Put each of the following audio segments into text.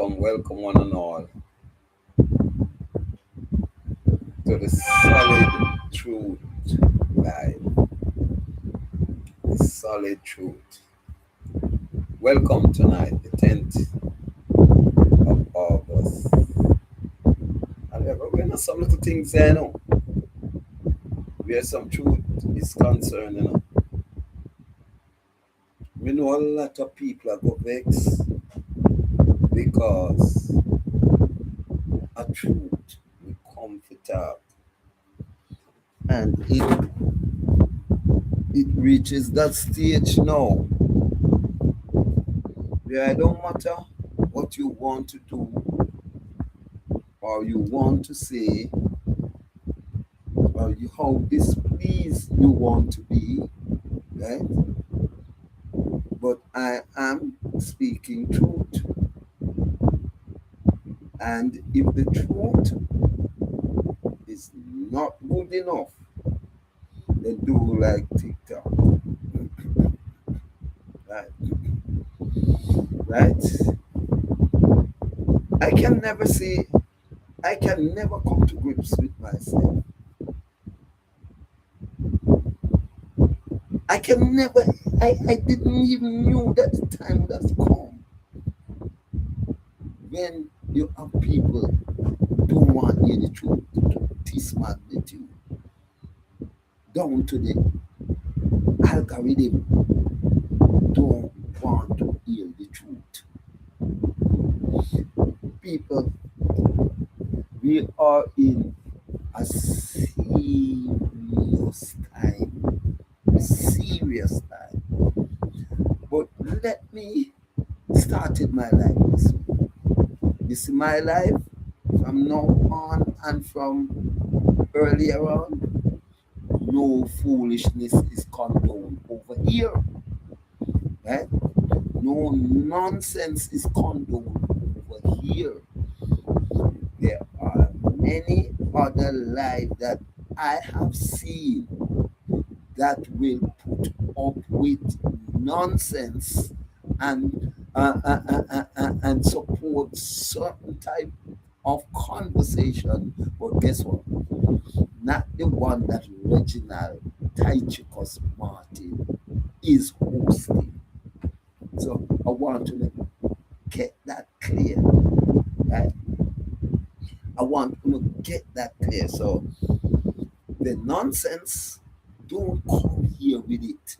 welcome one and all to the Solid Truth Live. The Solid Truth. Welcome tonight, the 10th of August. And we're going to some little things there, where some truth is concerned, We know a lot of people are go vex because a truth will come for talk. And it reaches that stage now where it don't matter what you want to do or you want to say or how displeased you want to be, right? But I am speaking truth. And if the truth is not good enough, then do like TikTok. Right? Right? I can never come to grips with myself. I can never, I didn't even knew that the time would have come when you have people don't want to hear the truth to this magnitude, down to the algorithm don't want to hear the truth. People, we are in a serious time. But let me started my life this way. This is my life from now on and from earlier on. No foolishness is condoned over here. Right? No nonsense is condoned over here. There are many other lives that I have seen that will put up with nonsense and support certain type of conversation. But guess what? Not the one that Reginald Tychicus Martin is hosting. So I want to get that clear. Right? I want to get that clear. So the nonsense, don't come here with it.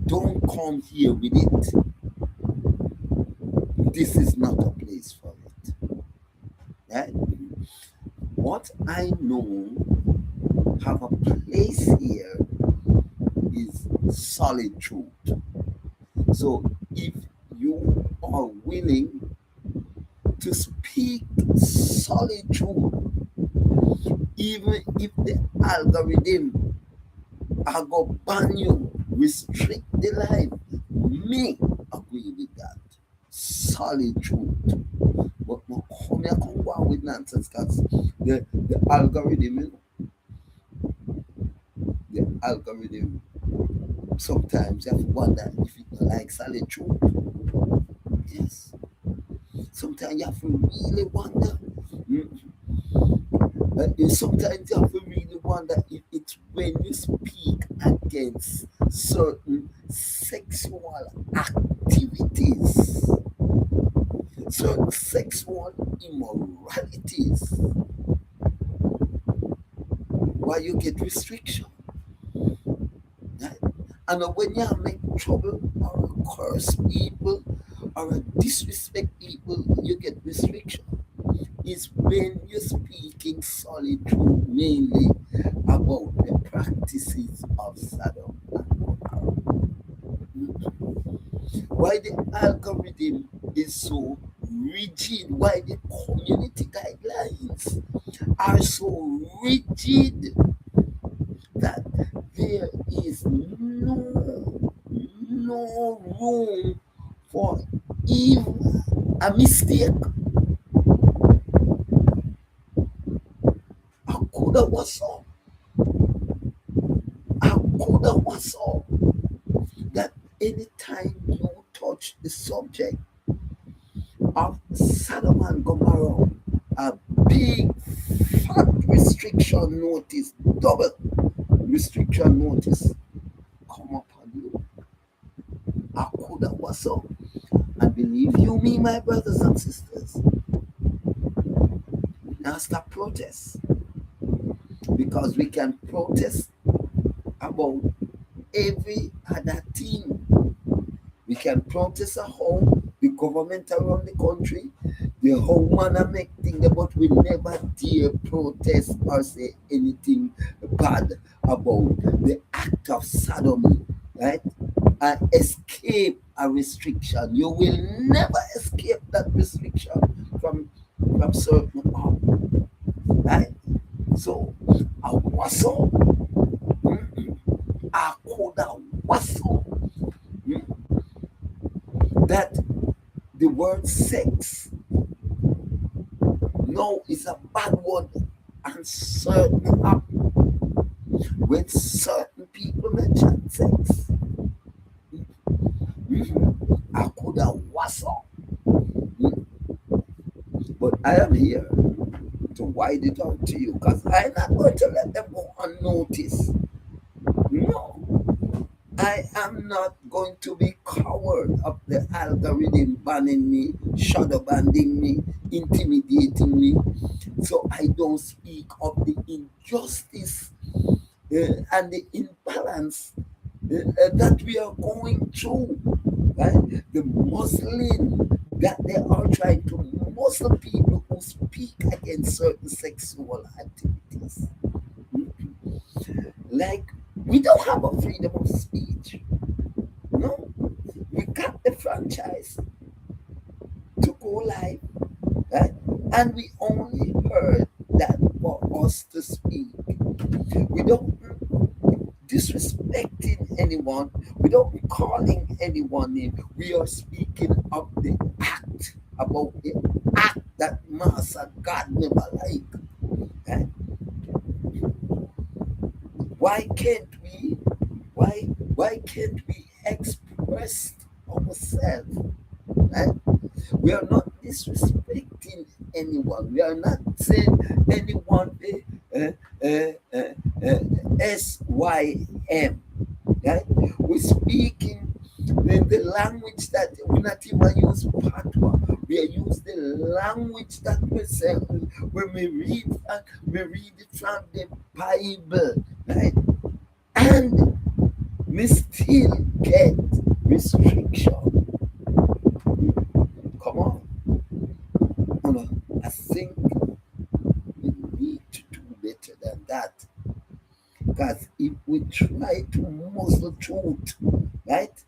Don't come here with it. This is not a place for it. Right? What I know have a place here is solid truth. So if you are willing to speak solid truth, even if the algorithm are going to ban you, restrict the life, me agree with that. Solid truth. But no come here, come go on with nonsense, because the algorithm, the algorithm, sometimes you have to wonder if it like solid truth. Yes. Sometimes you have to really wonder. Sometimes you have to really wonder if it's when you speak against certain sexual activities, certain sexual immoralities, why you get restriction. Right? And when you make trouble or curse people or disrespect people, you get restriction. Is when you're speaking solid truth, mainly about the practices of Sodom and Gomorrah. Why the algorithm is so rigid, why the community guidelines are so rigid that there is no room for even a mistake. Akuda was up. Akuda was up. That anytime you touch touch the subject of Sodom and Gomorrah, a big fat restriction notice, double restriction notice come upon you. Akuda waso. And believe you me, my brothers and sisters, now stop protest. Because we can protest about every other thing. We can protest at home, the government around the country, the whole manner make things, but we never dare protest or say anything bad about the act of sodomy, right? And escape a restriction. You will never escape that restriction from certain art, right? So, a waso, a koda waso, that the word sex no is a bad word and certain up when certain people mention sex. I could have whistled. But I am here to wide it out to you because I'm not going to let them go unnoticed. No. I am not going to be coward of the algorithm banning me, shadow banning me, intimidating me. So I don't speak of the injustice and the imbalance that we are going through. Right? The Muslim that they are trying to muzzle people who speak against certain sexual activities. Like, we don't have a freedom of speech. No, we got the franchise to go live, right? And we only heard that for us to speak. We don't disrespecting anyone. We don't calling anyone name. We are speaking of the act, about the act that Master God never like. Right? Why can't we? Why can't we express ourselves? Right? We are not disrespecting anyone. We are not saying anyone SYM. Right? We're speaking in the language that we not even use patwa. We use the language that we say when we read it from the Bible. Right? And we still get restriction. Come on. I think we need to do better than that. Because if we try to muzzle truth, right?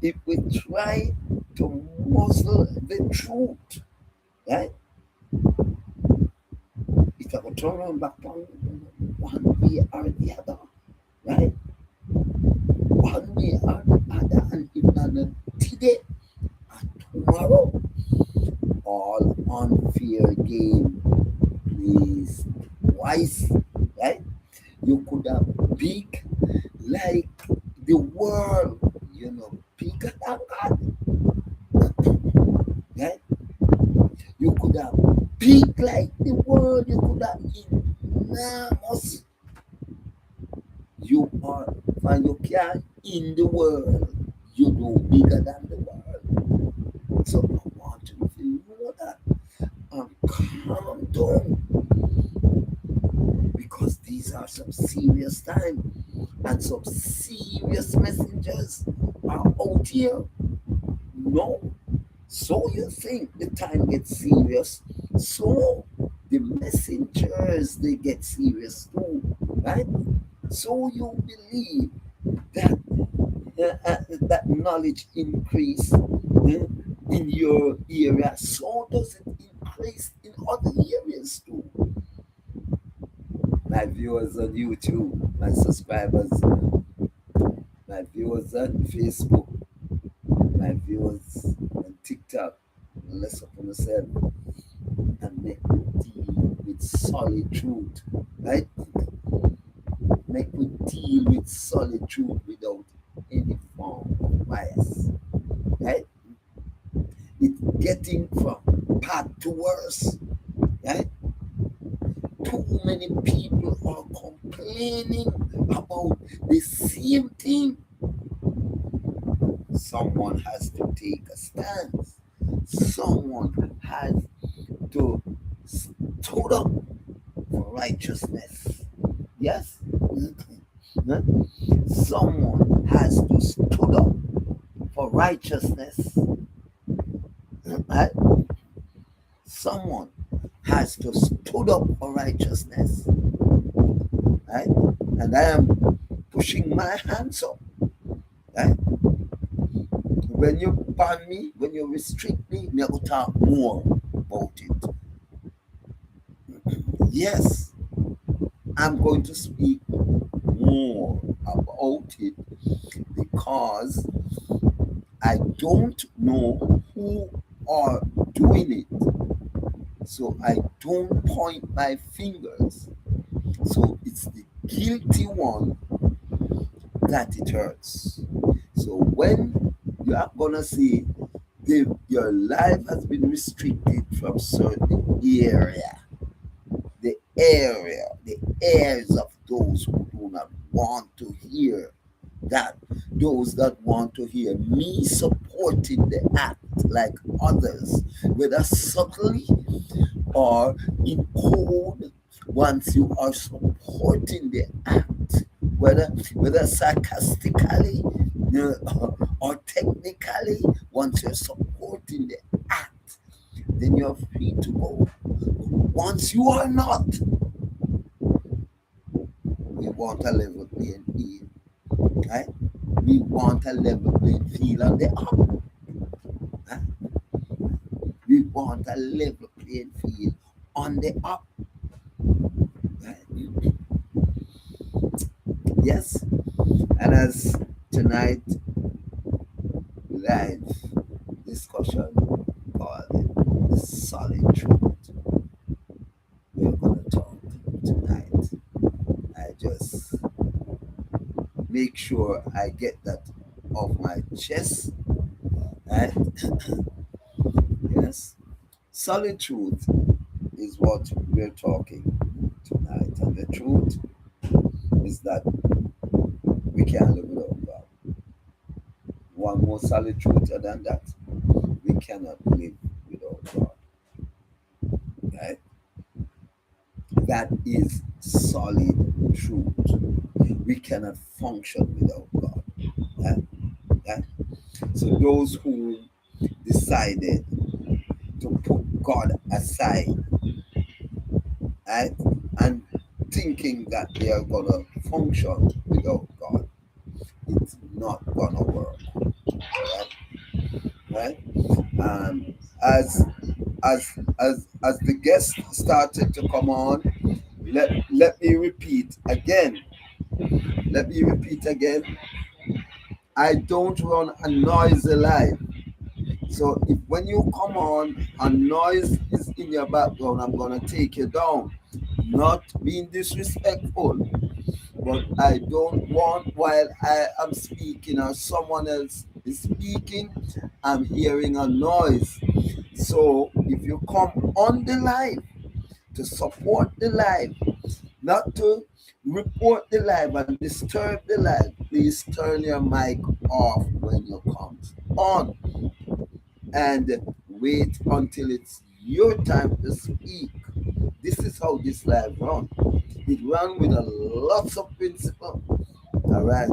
If we try to muzzle the truth, right? It's going to turn around back on one way or the other, right? One way or the other, and if not today and tomorrow, all unfair game plays twice, right? You could have big like the world, bigger than God, right? You could have big like the world, you could have enormous. You are, and you can in the world, you know bigger than the world. So I want you to know that and calm down because these are some serious times and some serious messengers are out here. No. So you think the time gets serious, so the messengers they get serious too, right? So you believe that that knowledge increase in your area, so does it increase in other areas too. My viewers on YouTube, my subscribers, my viewers on Facebook, my viewers on TikTok, let's upon yourself and make we deal with solid truth, right? Make we deal with solid truth without any form of bias, right? getting from bad to worse. Right? Too many people are complaining about the same thing. Someone has to take a stance. Someone has to stood up for righteousness. Yes? Someone has to stood up for righteousness. Right? Someone has to stood up for righteousness. Right? And I am pushing my hands up. Right? When you ban me, when you restrict me, I will talk more about it. Yes, I'm going to speak more about it because I don't know who are doing it. So I don't point my fingers. So it's the guilty one that it hurts. So when you are gonna see your life has been restricted from certain area, the ears of those who do not want to hear that, those that want to hear me supporting the act like others, whether subtly or in code, once you are supporting the act, whether sarcastically or technically, once you're supporting the act, then you're free to go. Once you are not, we want a level playing field, right? We want a level playing field on the up. Right? We want a level playing field on the up. Right? Yes, and as tonight live discussion called it the solid truth, we're gonna talk tonight. I just make sure I get that off my chest. Right? Yes, solid truth is what we're talking tonight, and the truth is that we can't live without God. One more solid truth than that, we cannot live without God. Right? That is solid truth. We cannot function without God. Right? Right? So those who decided to put God aside, right, and thinking that they are gonna function without God, it's not gonna work. Right? Right? Um, as as the guests started to come on, let me repeat again. Let me repeat again. I don't run a noisy life. So if when you come on, a noise is in your background, I'm gonna take you down. Not being disrespectful, but I don't want while I am speaking or someone else is speaking, I'm hearing a noise. So if you come on the live to support the live, not to report the live and disturb the live, please turn your mic off when you come on and wait until it's your time to speak. This is how this live run. It run with a lots of principle. All right.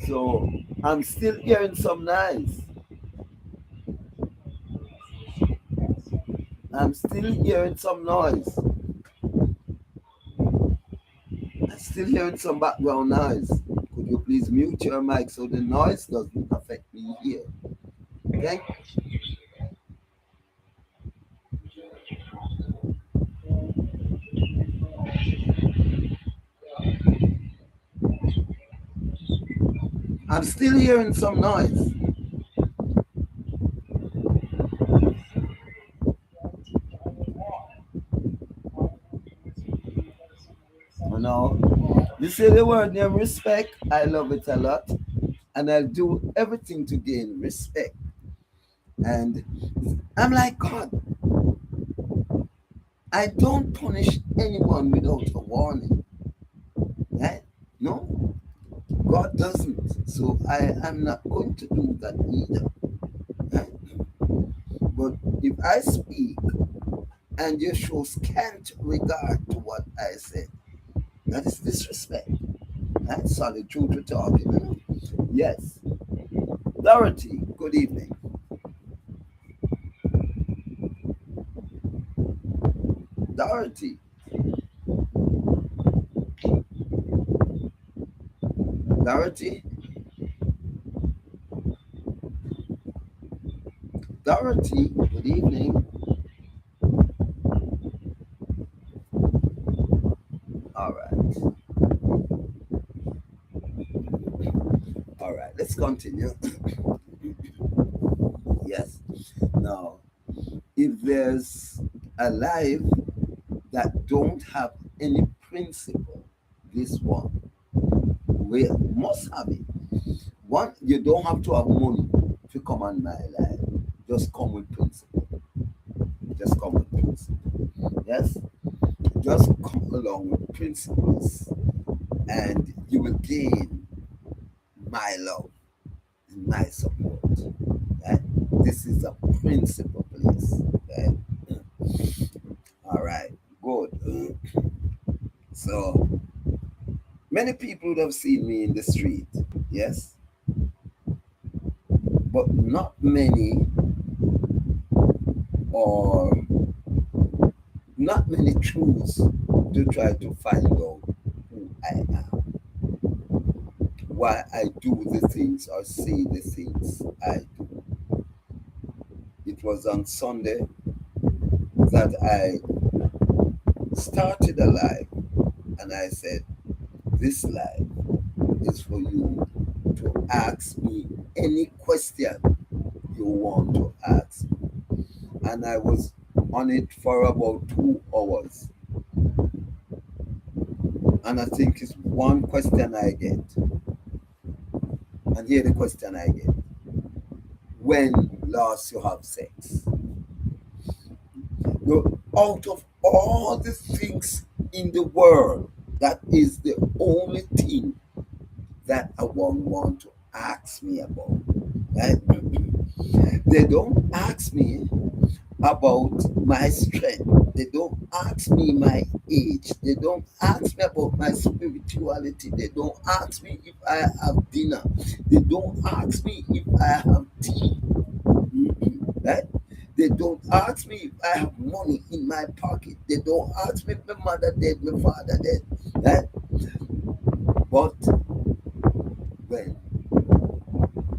So I'm still hearing some noise. I'm still hearing some noise. I'm still hearing some background noise. Could you please mute your mic so the noise doesn't affect me here? Okay. I'm still hearing some noise. You know, you say the word name respect. I love it a lot, and I'll do everything to gain respect. And I'm like, God, I don't punish anyone without a warning. Right? No, God doesn't. So I am not going to do that either. Right? But if I speak and you show scant regard to what I said, that is disrespect. That's solid truth to talking. Yes. Dorothy, good evening. Dorothy, Dorothy, Dorothy, good evening. All right. All right. Let's continue. Yes. Now, if there's a life that don't have any principle, this one we must have it. One, you don't have to have money to come on my life. Just come with principle. Just come with principle. Yes? Just come along with principles and you will gain my love and my support. Right? This is a principle place. Right? All right, good. So many people would have seen me in the street, yes, but not many or not many truths to try to find out who I am, why I do the things or say the things I do. It was on Sunday that I started a live and I said, this live is for you to ask me any question you want to ask. And I was on it for about 2 hours. And I think it's one question I get. And here the question I get. When last you have sex? No, out of all the things in the world, that is the only thing that I won't want to ask me about. Right? They don't ask me about my strength. They don't ask me my age. They don't ask me about my spirituality. They don't ask me if I have dinner. They don't ask me if I have tea. Right? They don't ask me if I have money in my pocket. They don't ask me if my mother dead, my father dead. Right? But when,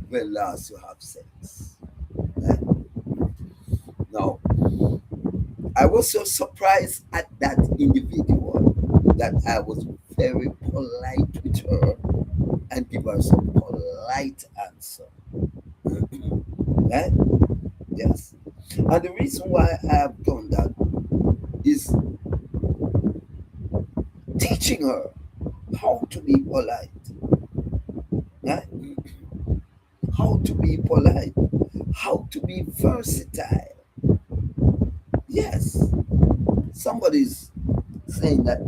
when last you have sex? Right? Now, I was so surprised at that individual that I was very polite with her and give her some polite answer. Right? Yes. And the reason why I have done that is teaching her how to be polite. Right? How to be polite, how to be versatile. Yes. Somebody's saying that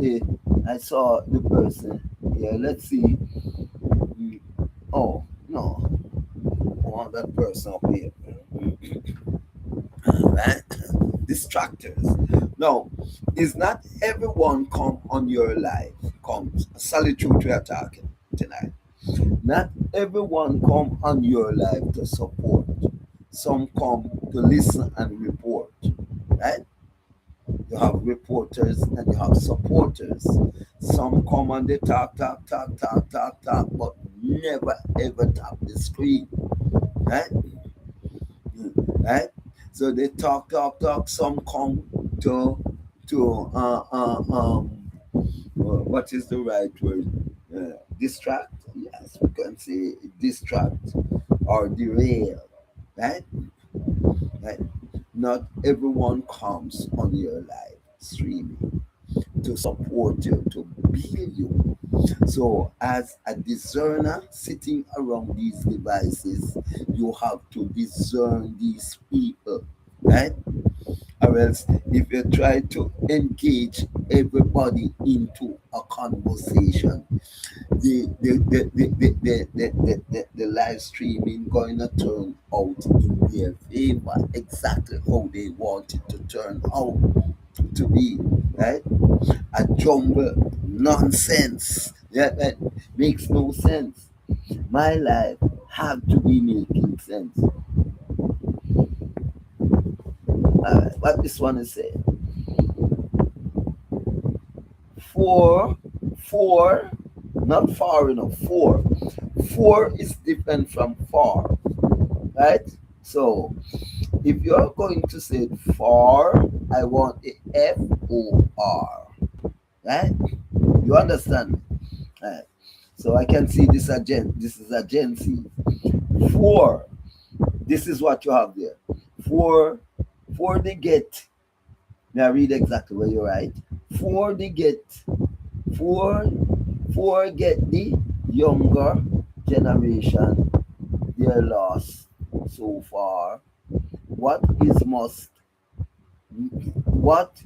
I saw the person. Yeah, let's see. Mm, oh, no. I want that person up here. Right? Distractors. No, it's not everyone come on your life. Comes. Solitude we are talking tonight. Not everyone come on your life to support. Some come to listen and report. Right? You have reporters and you have supporters. Some come and they talk, talk, talk, talk, talk, talk, but never ever tap the screen. Right? Right? So they talk, talk, talk. Some come to what is the right word? Distract. Yes, we can say distract or derail. Right? Right? Not everyone comes on your live streaming to support you, to heal you. So, as a discerner sitting around these devices, you have to discern these people, right? Or else, if you try to engage everybody into a conversation, the live streaming going to turn out in their favor, exactly how they want it to turn out to be, right? A jumble nonsense, yeah, that makes no sense. My life have to be making sense. What this one is saying: four, four, not far enough. Four is different from far, right? So if you're going to say far, I want the FOR, right? You understand? Right. So I can see this agent. This is agency. Four. This is what you have there. For the get. Now read exactly where you're right. For the get. For get the younger generation their loss so far. What is most? What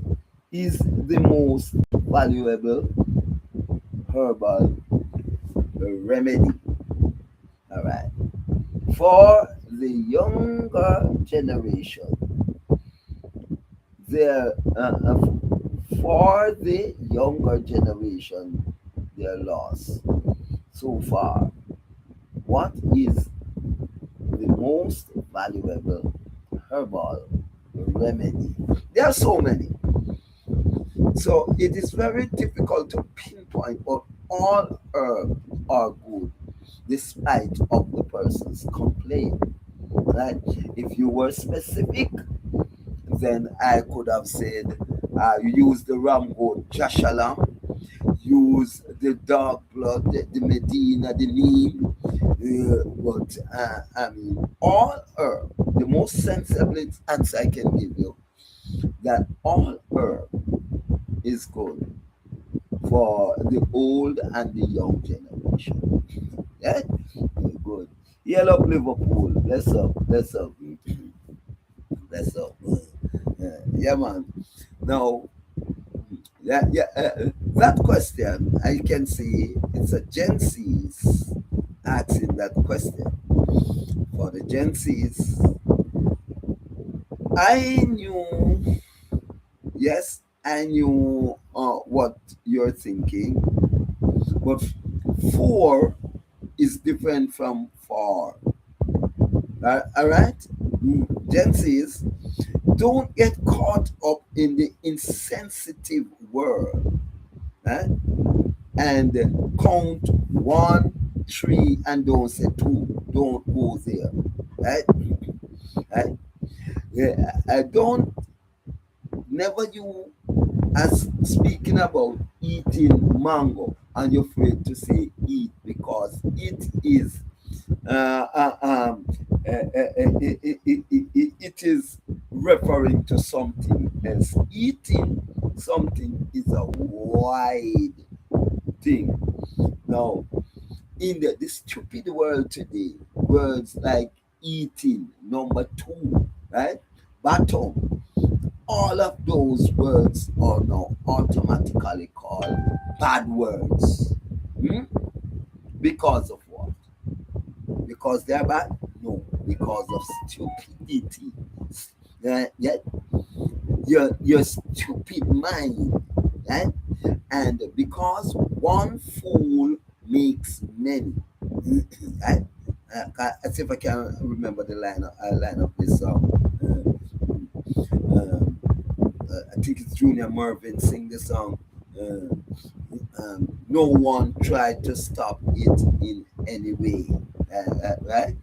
is the most valuable herbal remedy? All right. For the younger generation, their for the younger generation, their loss so far. What is the most valuable herbal remedy? There are so many, so it is very difficult to pinpoint, but all herbs are good despite of the person's complaint. Right? If you were specific, then I could have said use the Rambo Jashalam, use the dark blood, the Medina, the Neem. But I mean, all herb, the most sensible answer I can give you, that all herb is good for the old and the young generation. Yeah, good. Yell up Liverpool. Bless up, bless up, bless up. Yeah, man. Now, that question, I can see it's a Gen Z's asking that question. For the Gen Z's, I knew, yes, I knew what you're thinking, but four is different from far. All right? Gen Z's, don't get caught up in the insensitive word, right? And count one, three, and don't say two. Don't go there, right? Right? Yeah, I don't. Never you as speaking about eating mango, and you're afraid to say eat because it is uh, uh, um, it is referring to something else. Eating something is a wide thing. Now, in the stupid world today, words like eating, number two, right? Bottom, all of those words are now automatically called bad words. Hmm? Because of what? Because they're bad? No, because of stupidity. Yeah, your stupid mind, right? And because one fool makes many, right? I see if I can remember the line of this song. I think it's Junior Mervin sing the song. Uh, no one tried to stop it in any way, right?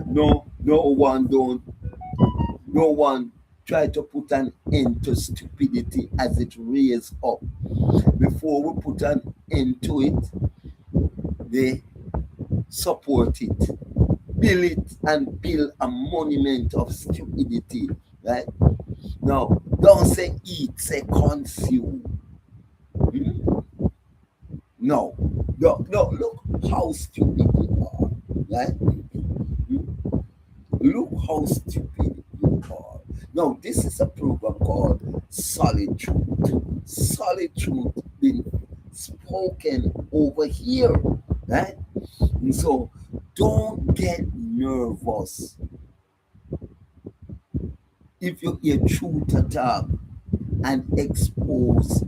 No one tried to put an end to stupidity as it raised up. Before we put an end to it, they support it, build it, and build a monument of stupidity, right? Now, don't say eat, say consume. Hmm? No, no, no, look how stupid you are, right? Look how stupid you are. Now, this is a program called Solid Truth. Solid Truth being spoken over here, right? And so don't get nervous if you hear truth attack and expose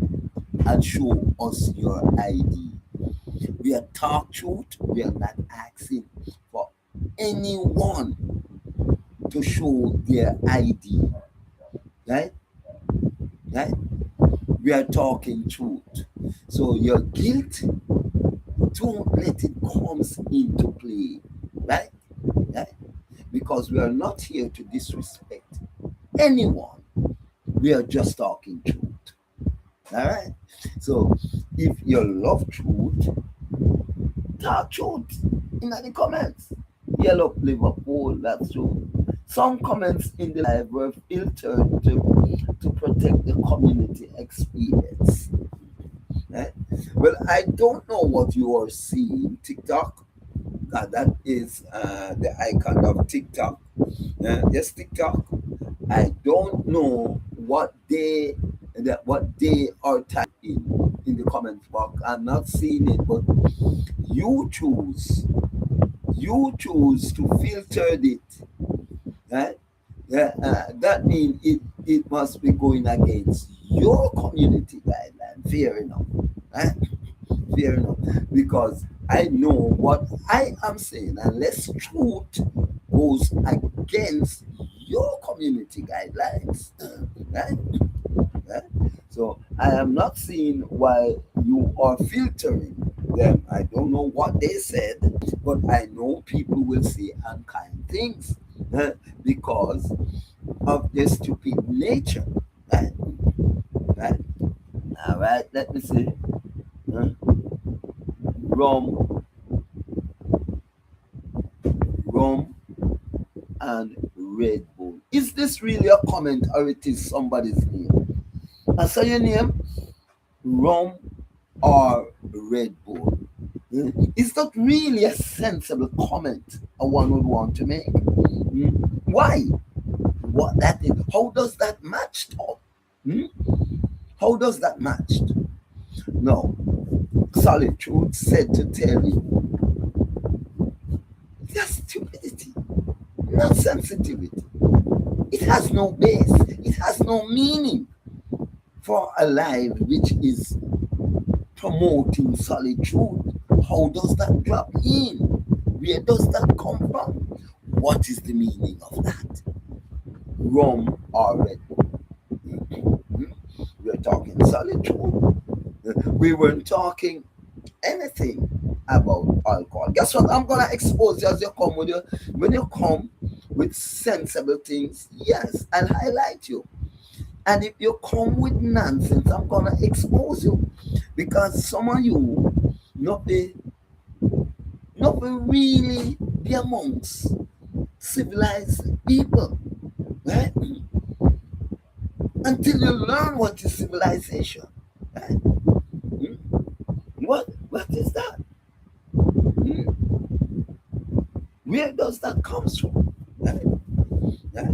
and show us your ID. We are talk truth, we are not asking for anyone to show their ID, right? Right? We are talking truth. So your guilt, don't let it comes into play, right? Right? Because we are not here to disrespect anyone. We are just talking truth. All right. So if you love truth, talk truth in the comments. You love Liverpool, that's true. Some comments in the live were filtered to protect the community experience. Right? Well, I don't know what you are seeing. TikTok, that is the icon of TikTok. Yes, TikTok. I don't know what they are typing in the comment box. I'm not seeing it, but you choose. You choose to filter it. Right? Yeah, that means it must be going against your community guideline. Fair enough. Right? Fair enough. Because I know what I am saying, unless truth goes against your community guidelines. Right? Right? So I am not seeing why you are filtering them. I don't know what they said, but I know people will say unkind things because of their stupid nature. Right? Right? All right, let me see. Uh, Rum, rum, and Red Bull. Is this really a comment or it is somebody's name? I saw your name, Rum or Red Bull. Is that really a sensible comment a one would want to make? Why? What that is? How does that match up? Hmm? How does that match? No. Solid Truth said to tell you that's stupidity, not sensitivity. It has no base, it has no meaning for a life which is promoting solid truth. How does that drop in? Where does that come from? What is the meaning of that? Rum or Red Bull? We're talking solid truth. We weren't talking anything about alcohol. Guess what? I'm gonna expose you as you come with your when you come with sensible things. Yes, I'll highlight you. And if you come with nonsense, I'm gonna expose you because some of you not be really be amongst civilized people, right? Until you learn what is civilization, right? Hmm? What is that? Hmm? Where does that comes from? Right? Right?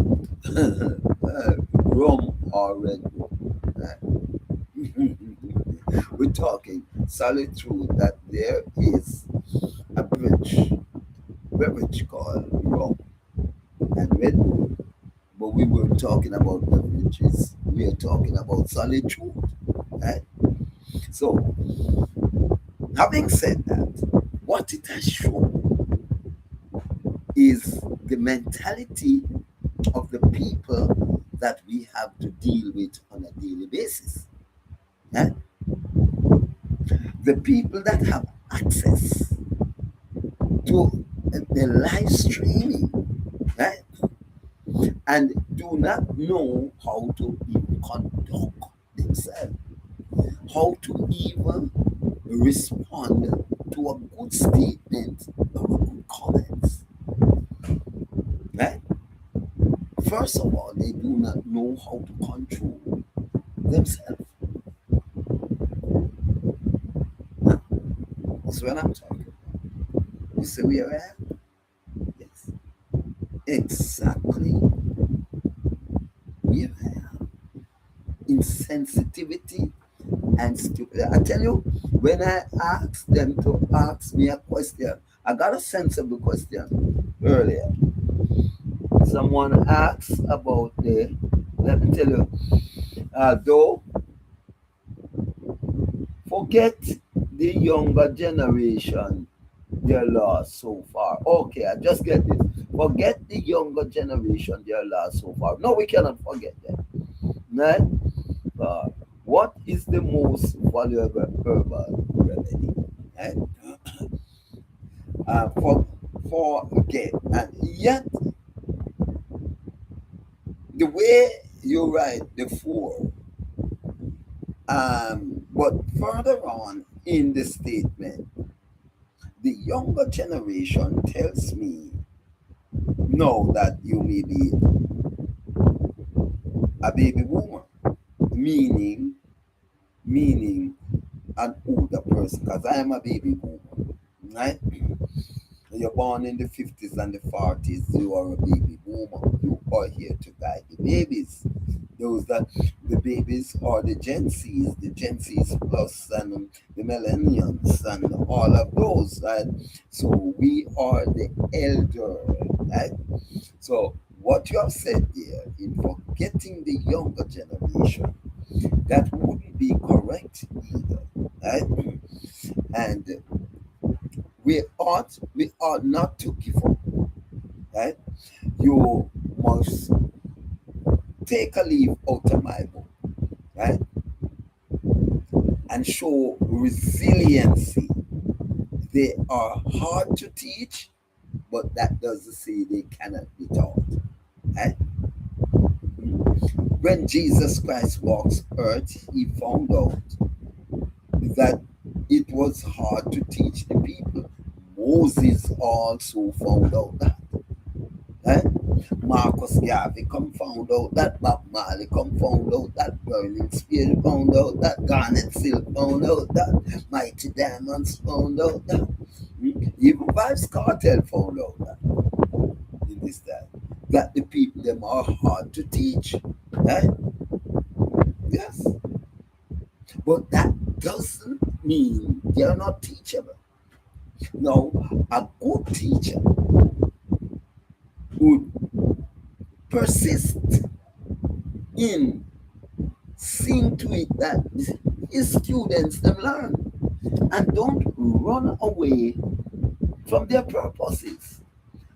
Rome or Red Bull. Right? We're talking solid truth that there is a beverage called rum and Red Bull. But we were talking about beverages. We are talking about solid truth. Right? So, having said that, what it has shown is the mentality of the people that we have to deal with on a daily basis. Yeah? The people that have access to the live streaming, right? And do not know how to even conduct themselves, how to even respond to a good statement or a good comment, right? First of all, they do not know how to control themselves. what I'm talking about. You see where I am? Yes. Exactly where I am. Insensitivity and stupid. I tell you, when I asked them to ask me a question, I got a sensible question earlier. Someone asked about let me tell you, though, forget the younger generation, their loss so far. Okay, I just get this. Forget the younger generation, their loss so far. No, we cannot forget them. Right? Uh, what is the most valuable herbal remedy? Right? For forget. And yet, the way you write the four, but further on in the statement, the younger generation tells me, no, that you may be a baby boomer, meaning meaning an older person, because I am a baby boomer, right? You're born in the 50s and the 40s, you are a baby boomer. You are here to guide the babies. Those that the babies are the Gen Zs plus, and the millennials, and all of those, right? So we are the elder, right? So what you have said there in forgetting the younger generation, that wouldn't be correct either, right? And we ought not to give up, right? You must take a leaf out of my book, right? And show resiliency. They are hard to teach, but that doesn't say they cannot be taught, right? When Jesus Christ walks earth, he found out that it was hard to teach the people. Moses also found out that. Eh? Marcus Garvey come found out that, Bob Marley come found out that, Burning Spear found out that, Garnet Silk found out that, Mighty Diamonds found out that, even Vibes Cartel found out that in this time. That the people them are hard to teach. Eh? Yes. But that doesn't mean they are not teachable. No, a good teacher would persist in seeing to it that his students them learn and don't run away from their purposes,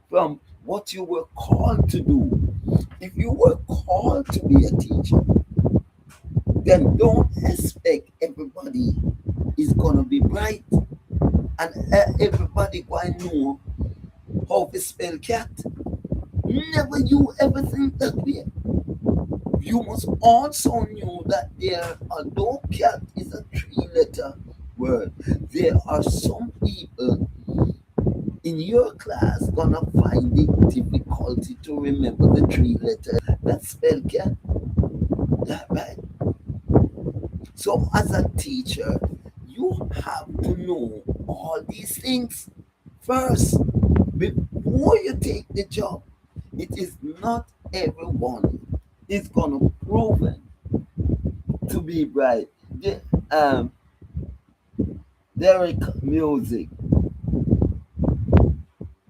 from what you were called to do. If you were called to be a teacher, then don't expect everybody is gonna be bright and everybody going to know how to spell cat. Never you ever think that way. You must also know that although cat is a three-letter word, there are some people in your class gonna find it difficulty to remember the three letters that spell cat. Yeah, right? So as a teacher, you have to know all these things first before you take the job. It is not everyone is gonna proven to be bright. Um, Derek Music.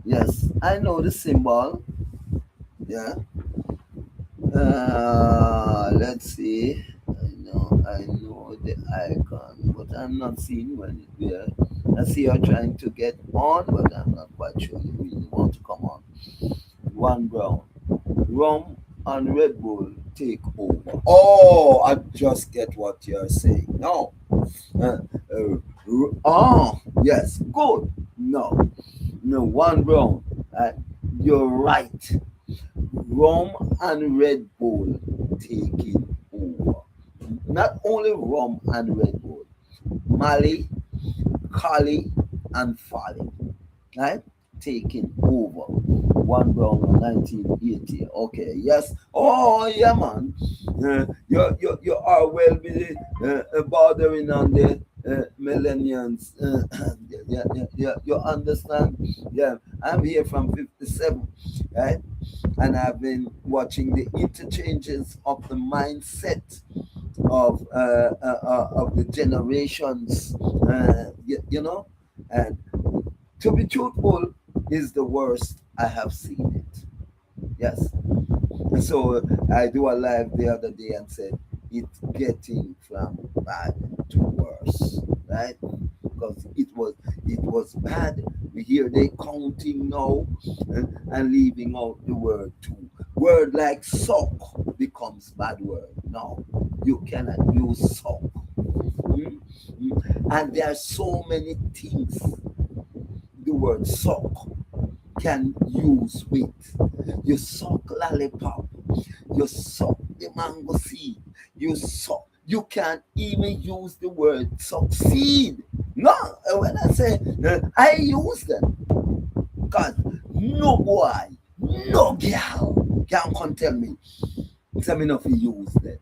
Yes, I know the symbol. Yeah. Let's see. I know the icon, but I'm not seeing when it there. I see you're trying to get on, but I'm not quite sure you really want to come on. One brown. Rum and Red Bull take over. Oh, I just get what you're saying. No. Yes, good. No, no, one brown. You're right. Rum and Red Bull taking over. Not only rum and Red Bull, Mali, Kali, and Folly, right? Taking over. One brown on 1980. Okay, yes. Oh, yeah, man. You are well busy bothering on the millennials. You understand? Yeah, I'm here from 57, right? And I've been watching the interchanges of the mindset of the generations, you know, and to be truthful is the worst I have seen it. Yes. And so I do a live the other day and said it's getting from bad to worse, right? Because it was bad. We hear they counting now, and leaving out the word too. Word like sock becomes bad word. No, you cannot use sock. Mm, And there are so many things the word sock can use with. You suck lollipop, you suck the mango seed, you can't even use the word succeed. No, when I say I use them, because no boy, no girl can come tell me not to use them.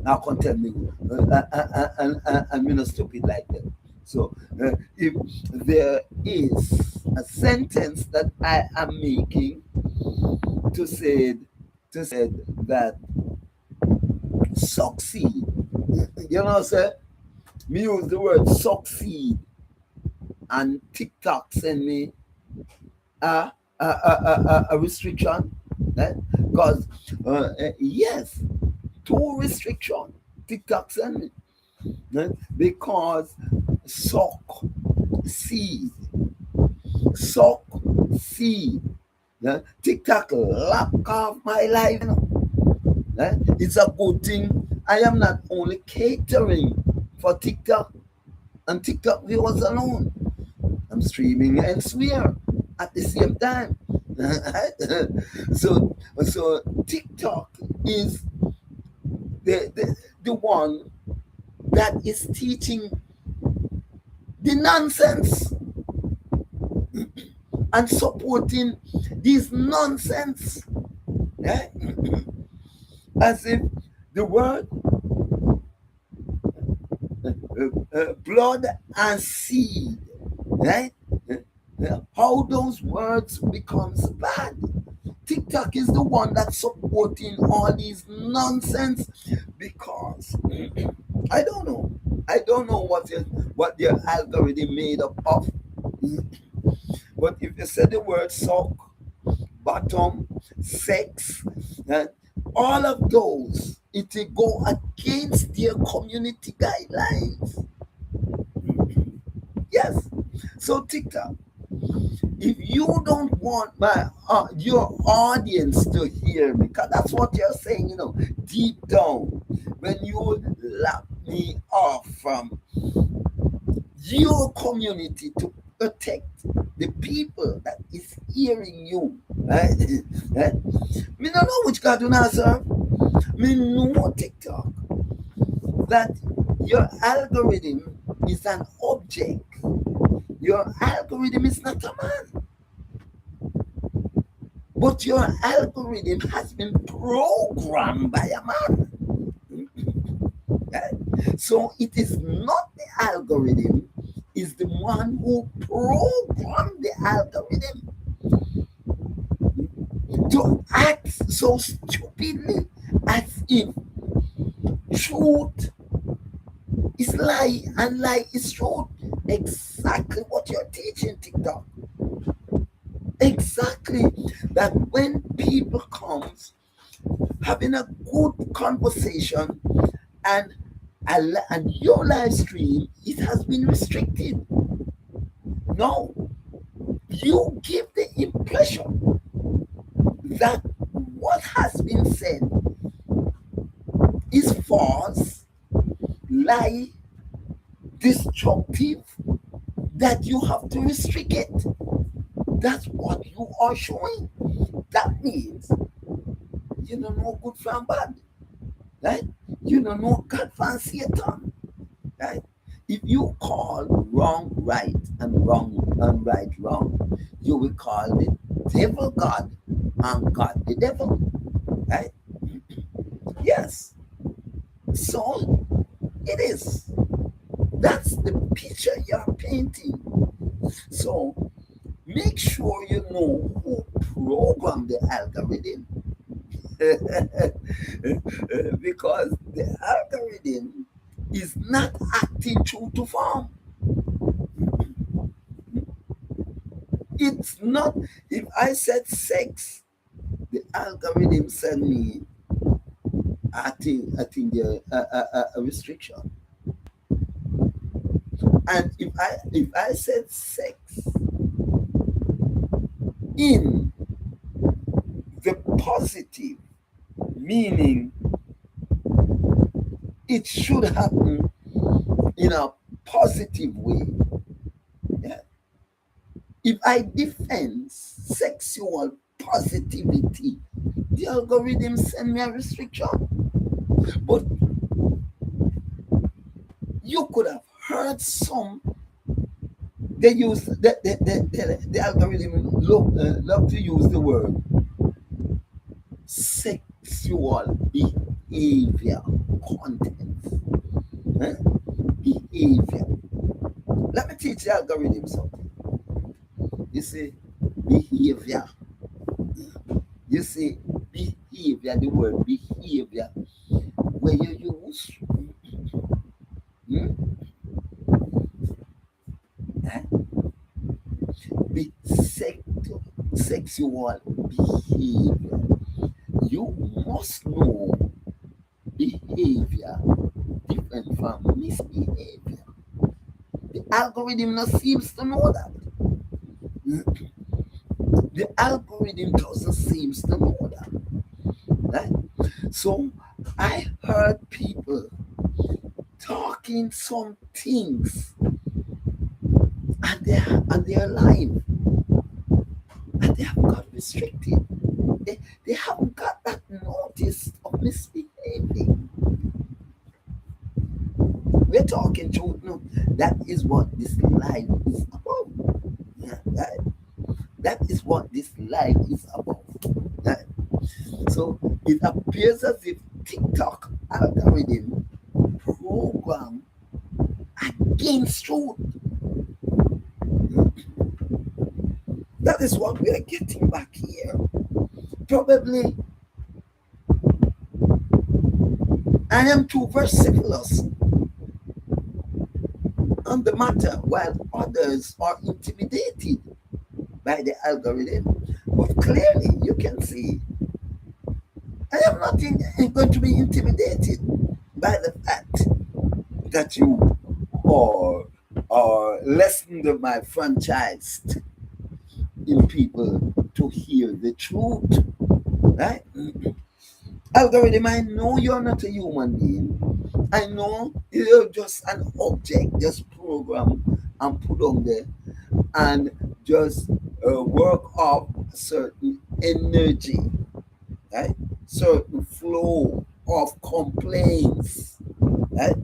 Now come tell me, and me not stupid like that. So if there is a sentence that I am making to say that succeed, you know, say me use the word succeed, and TikTok send me a restriction, because yes, two restriction TikTok send me, because suck seed, suck seed. TikTok lock off my life. It's a good thing. I am not only catering for TikTok and TikTok viewers alone. I'm streaming elsewhere at the same time. so TikTok is the one that is teaching the nonsense and supporting this nonsense. Yeah? As if the word blood and seed, right? How those words becomes bad. TikTok is the one that's supporting all these nonsense, because I don't know. I don't know what their algorithm made up of. But if you say the word suck, bottom, sex, and all of those, it will go against their community guidelines. Yes. So TikTok, if you don't want your audience to hear me, because that's what you're saying, deep down, when you lap me off from your community to protect the people that is hearing you, right? Right? Me don't know which God do not serve. Me know TikTok that your algorithm is an object. Your algorithm is not a man, but your algorithm has been programmed by a man. Right? So it is not the algorithm, is the one who programmed the algorithm to act so stupidly as if truth is lie and lie is truth. Exactly what you're teaching, TikTok. Exactly that when people comes having a good conversation, and and your live stream, it has been restricted. No, you give the impression that what has been said is false, lie, destructive, that you have to restrict it. That's what you are showing. That means you don't know good from bad, right? You don't know God from Satan, right? If you call wrong right and wrong and right wrong, you will call the devil God and God the devil, right? Yes. So it is. That's the picture you're painting. So make sure you know who programmed the algorithm. Because the algorithm is not acting true to form. It's not, if I said sex, the algorithm send me, I think a restriction. And if I said sex in the positive, meaning it should happen in a positive way. Yeah. If I defend sexual positivity, the algorithm send me a restriction. But you could have heard some. They use the algorithm love to use the word sexual behavior content. Eh? Behavior. Let me teach the algorithm something. You see, behavior. You see, behavior, the word behavior, where you use hmm, eh, sexual behavior. You must know behavior different from misbehavior. The algorithm not seems to know that. The algorithm doesn't seem to know that. Right? So I heard people talking some things and they're live and they have got restricted. They haven't got that notice of misbehaving. We're talking truth now. That is what this life is about. Yeah, right? That is what this life is about. Right? So it appears as if TikTok algorithm program against truth. That is what we are getting back here. Probably I am too vociferous on the matter while others are intimidated by the algorithm. But clearly you can see I am not going to be intimidated by the fact that you are, are lessening my franchise in people to hear the truth. Right? Algorithm, I know you're not a human being. I know you're just an object, just program and put on there and just work off certain energy, right? Certain flow of complaints, right?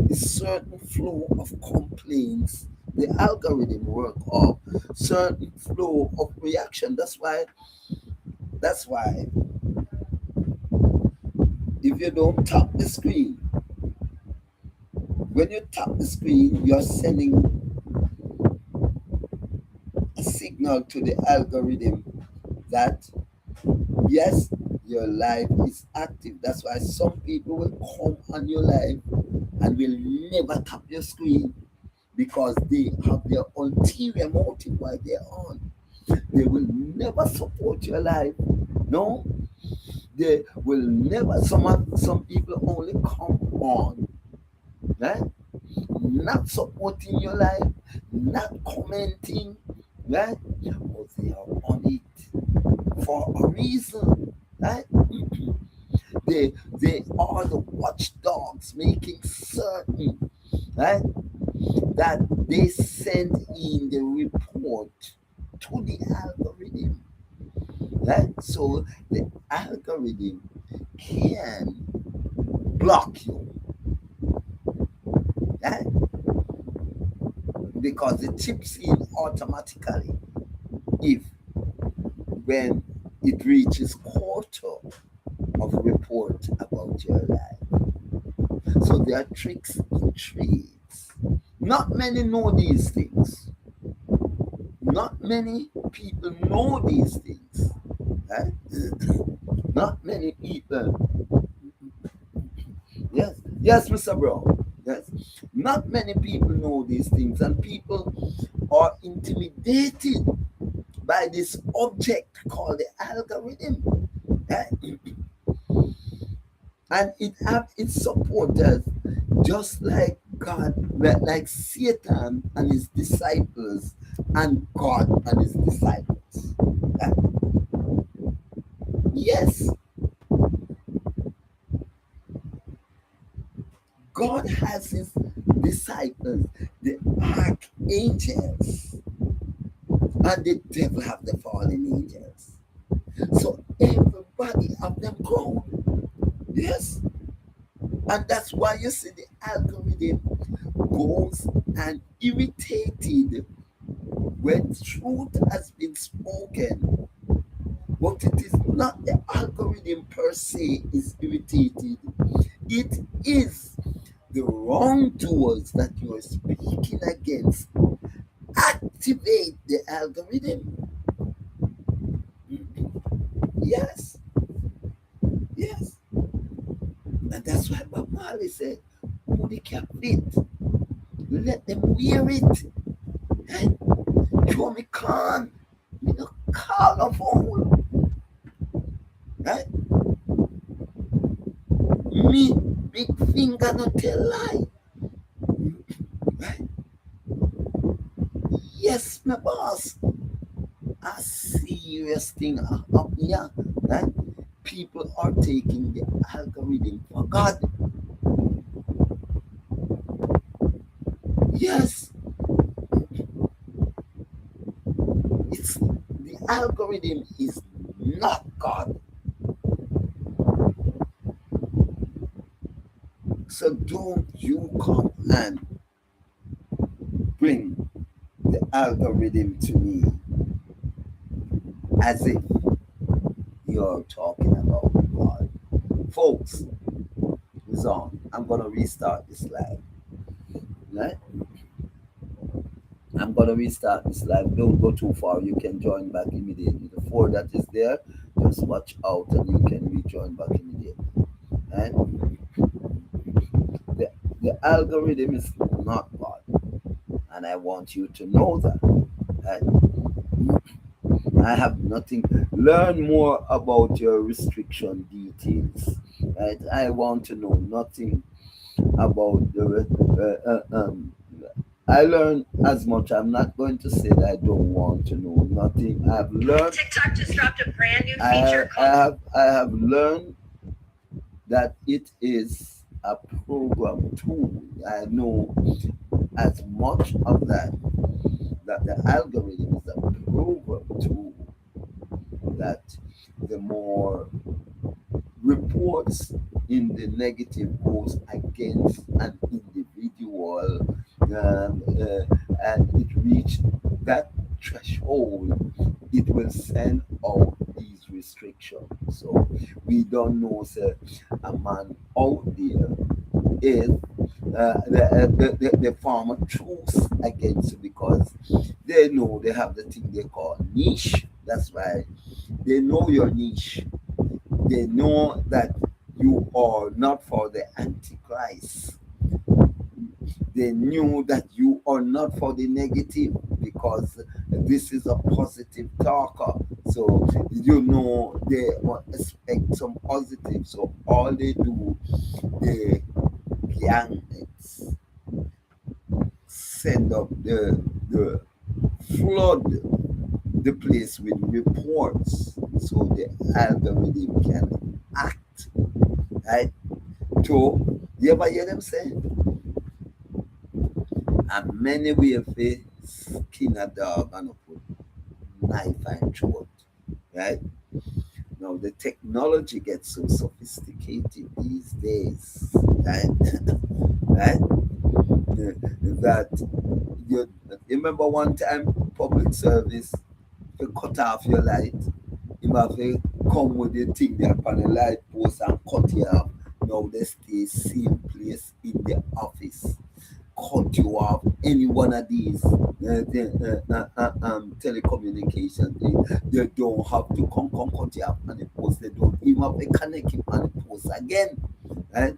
A certain flow of complaints. The algorithm work off certain flow of reaction. That's why if you don't tap the screen, when you tap the screen, you're sending a signal to the algorithm that yes, your life is active. That's why some people will come on your life and will never tap your screen because they have their ulterior motive why they're on. They will never support your life. No, they will never. Some people only come on, right? Not supporting your life, not commenting, right? But they are on it for a reason, right? They are the watchdogs making certain, right, that they send in the report to the algorithm, right? So the algorithm can block you, right? Because it chips in automatically if when it reaches quarter of report about your life. So there are tricks and trades. Not many know these things. Not many people know these things. Right? Not many people. Yes, yes, Mr. Brown. Yes, not many people know these things, and people are intimidated by this object called the algorithm. Right? And it have its supporters, just like God, like Satan and his disciples, and God and his disciples. Right? Yes, God has his disciples, the archangels, and the devil have the fallen angels. So everybody have them grown. Yes. And that's why you see the algorithm goes and irritated when truth has been spoken. But it is not the algorithm per se is irritated. It is the wrongdoers that you are speaking against activate the algorithm. Yes, yes. And that's why Bob Marley said, who they can fit, let them wear it. And show me can, me no call no fool. Right? Me big finger no tell lie. Right? Yes, my boss. A serious thing up here. Right? People are taking the algorithm for God. Yes, it's the algorithm is not God. So don't you come and bring the algorithm to me as if you're talking about God. Folks, it's on. I'm gonna restart this live. Right? I'm gonna restart this live. Don't go too far. You can join back immediately. The four that is there, just watch out and you can rejoin back immediately. And the, the algorithm is not God. And I want you to know that. And I have nothing. Learn more about your restriction details. Right? I want to know nothing about the. I learn as much. I'm not going to say that I don't want to know nothing. I've learned. TikTok just dropped a brand new feature called. I have learned that it is a program tool. I know as much of that the algorithm is a program tool, that the more reports in the negative goes against an individual, and it reached that threshold, it will send out these restrictions. So we don't know, sir, a man out there is the farmer choose against it, because they know they have the thing they call niche. That's why they know your niche. They know that you are not for the Antichrist. They knew that you are not for the negative, because this is a positive talker. So you know they expect some positive. So all they do, they gang it, send up the flood the place with reports, so the algorithm can act. Right? So you ever hear them say, and many way fi skin a dog and put knife and throat. Right? Now the technology gets so sophisticated these days. Right? Right? That you remember one time public service, to cut off your light, you have to come with the thing there upon the light post and cut you off. Now they stay same place in the office. cut you off any one of these telecommunication things. They don't have to come cut you off on the post. They don't even have to connect you on the post again. Right?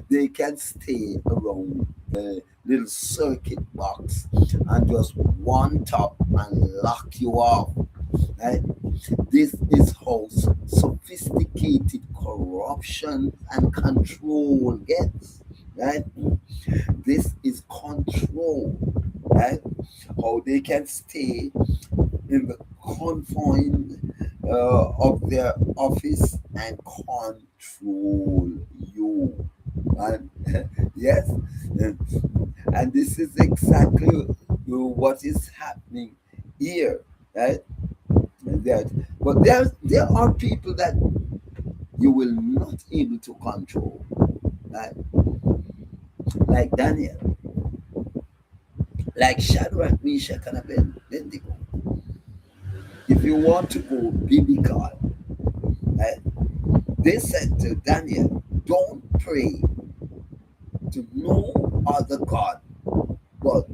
They can stay around the little circuit box and just one top and lock you off. Right? This is how sophisticated corruption and control gets. Right? This is control. Right? How they can stay in the confines of their office and control you. And yes, and this is exactly what is happening here, right? That, but there are people that you will not able to control, right? Like Daniel, like Shadrach, Meshach, and Abednego. If you want to go biblical, right? They said to Daniel, "Don't pray to no other god but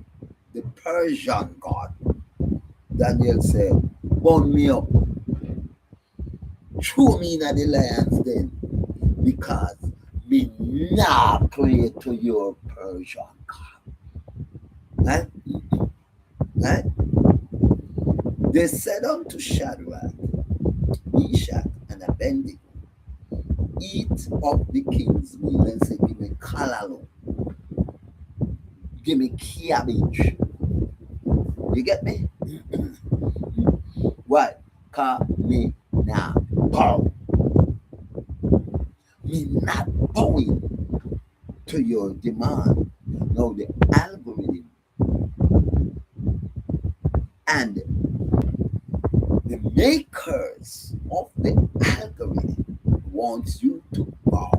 the Persian god." Daniel said, "Burn me up, throw me in the lions den, because me not pray to your Persian god." Right? Right? They said unto Shadrach, Meshach, and Abednego, "Eat of the king's meal," and say, "Give me callaloo, give me cabbage." You get me? What? Cause me not bow. Me not bowing to your demand. Now the algorithm and the makers of the algorithm wants you to bow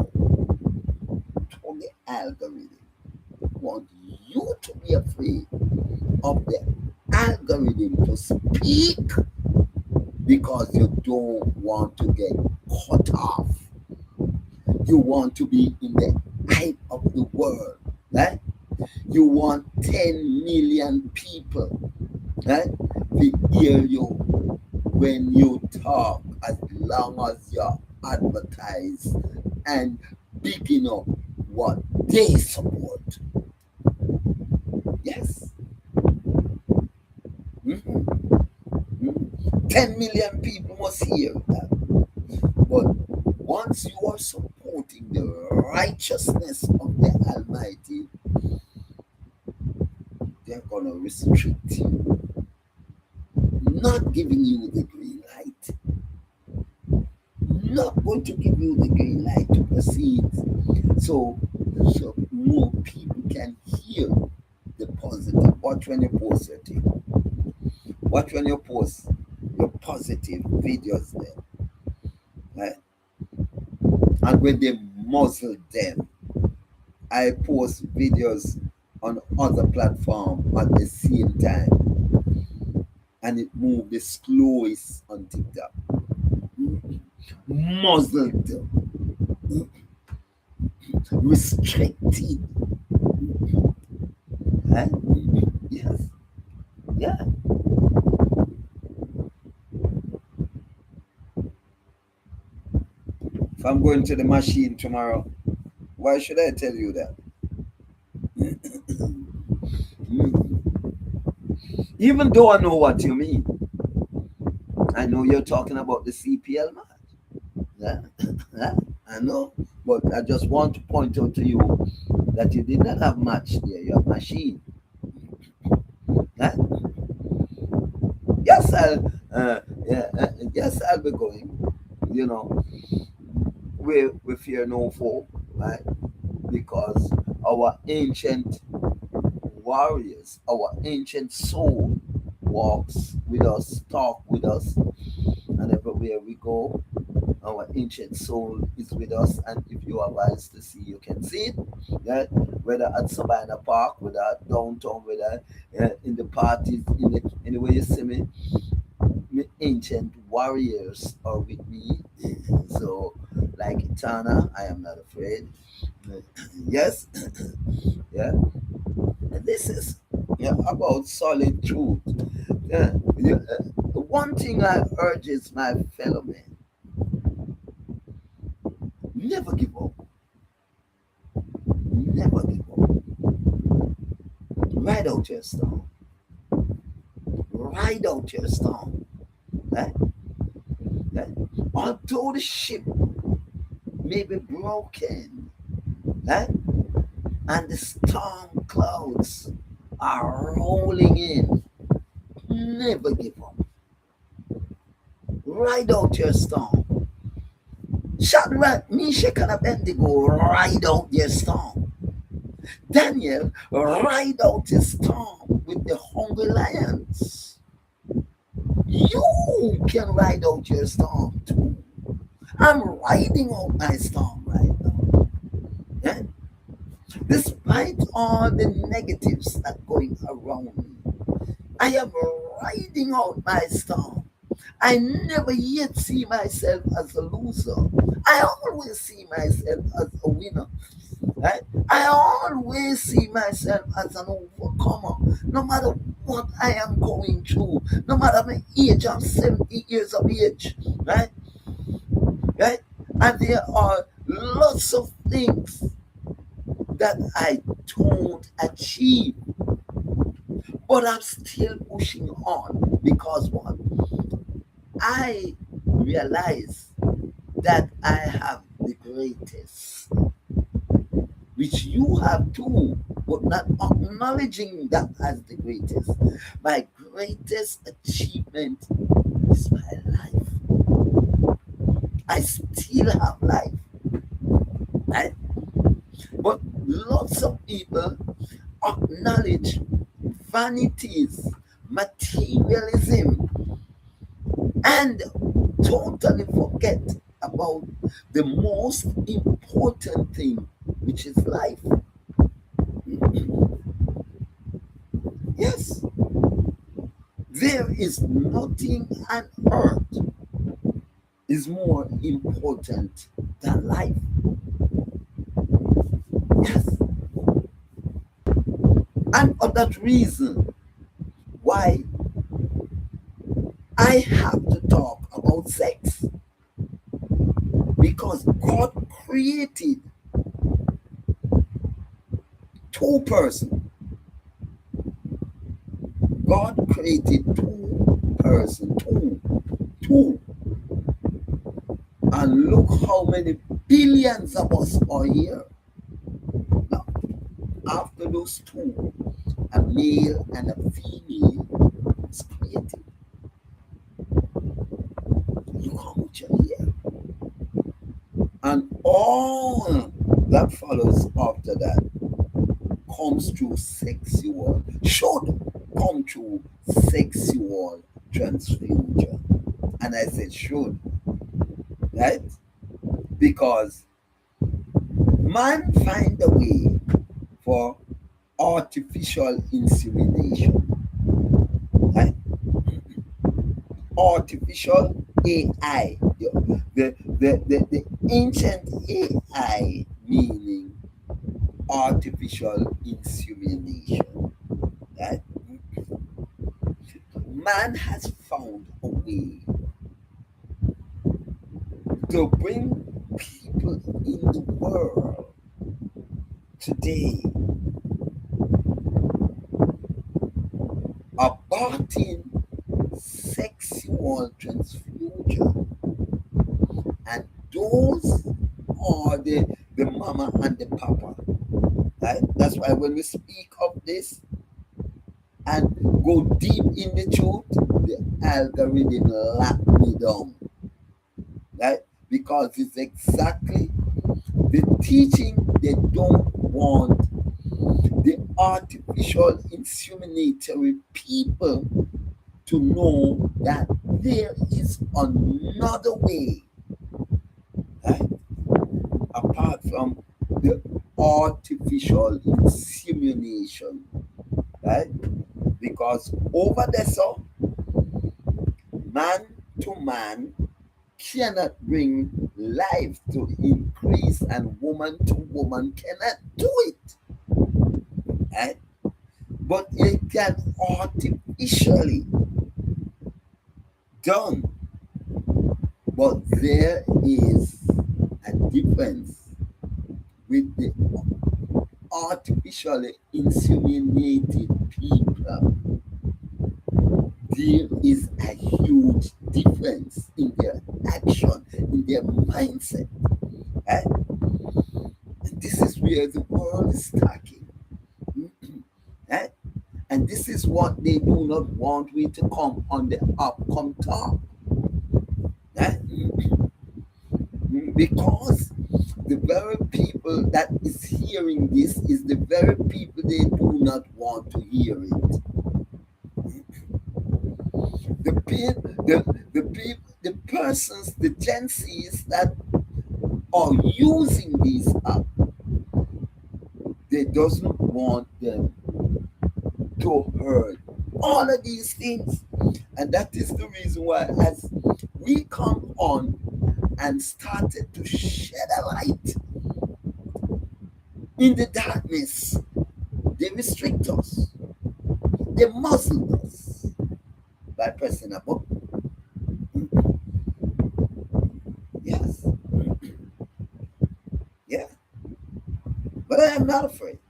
to the algorithm. Want you to be afraid of the algorithm to speak because you don't want to get cut off. You want to be in the eye of the world, right? You want 10 million people, right, to hear you when you talk, as long as you advertise and picking up what they support. Yes. Mhm. 10 million people must hear that. But once you are supporting the righteousness of the Almighty, they're going to restrict you, not giving you the green light, not going to give you the green light to proceed. So, so more people can hear the positive. Watch when you post your thing. Watch when you post your positive videos there. Right? And when they muzzle them, I post videos on other platforms at the same time, and it moves the slowest on TikTok. Muzzled, restricted. Right? Yes. Yeah. If I'm going to the machine tomorrow, why should I tell you that? Even though I know what you mean. I know you're talking about the CPL match. Yeah, yeah, I know. But I just want to point out to you that you did not have match there, you have machine. Yeah? Yes, yes, I'll be going. You know, we fear no foe, right? Because our ancient warriors, our ancient soul walks with us, talk with us, and everywhere we go, our ancient soul is with us. And if you have eyes to see, you can see it. Yeah? Whether at Sabina Park, whether at downtown, whether in the parties, anywhere you see me, my ancient warriors are with me. So, like Etana, I am not afraid. Yes, yeah. And this is about solid truth. One thing I urge is my fellow men: never give up. Never give up. Ride out your storm. Ride out your storm. Right? Right? Although the ship may be broken, right? And the storm clouds are rolling in, never give up. Ride out your storm. Shadrach, Meshach, and Abednego, ride out your storm. Daniel, ride out his storm with the hungry lions. You can ride out your storm too. I'm riding out my storm right now. Yeah? Despite all the negatives that are going around me, I am riding out my storm. I never yet see myself as a loser. I always see myself as a winner. Right? I always see myself as an overcomer. No matter what I am going through, no matter my age, I'm 70 years of age. Right? Right? And there are lots of things that I don't achieve. But I'm still pushing on because what? I realize that I have the greatest, which you have too, but not acknowledging that as the greatest. My greatest achievement is my life. I still have life. Right? But lots of people acknowledge vanities, materialism, and totally forget about the most important thing, which is life. Yes, there is nothing on earth is more important than life. Yes, and for that reason, why I have to talk about sex, because God created two persons. God created two persons, two. And look how many billions of us are here. Now, after those two, a male and a female is created. Look how much are here. And all that follows after that comes through sexual, should come through sexual transfusion. And I said should, right? Because man find a way for artificial insemination, right? Artificial AI, the ancient AI, meaning artificial insemination, right? Man has found a way to bring people in the world today aborting sexual transfusion, and those are the mama and the papa, right? That's why when we speak of this and go deep in the truth, the algorithm lock me down, right? Because it's exactly the teaching. They don't want the artificial inseminatory people to know that there is another way, right? Apart from the artificial insemination, right? Because over there, so man to man cannot bring life to increase, and woman to woman cannot do it. right? But it can artificially done. But there is a difference with the artificially inseminated people. There is a huge difference in their action, in their mindset. Right? And this is where the world is stuck. Right? And this is what they do not want we to come on the up, come top. Right? Because the very people that is hearing this is the very people they do not want to hear it. The persons, the Gen Zs that are using these apps, they doesn't want them to hurt all of these things. And that is the reason why as we come on and started to shed a light in the darkness, they restrict us, they muzzle us by pressing a button. Yes. Yeah. But I am not afraid.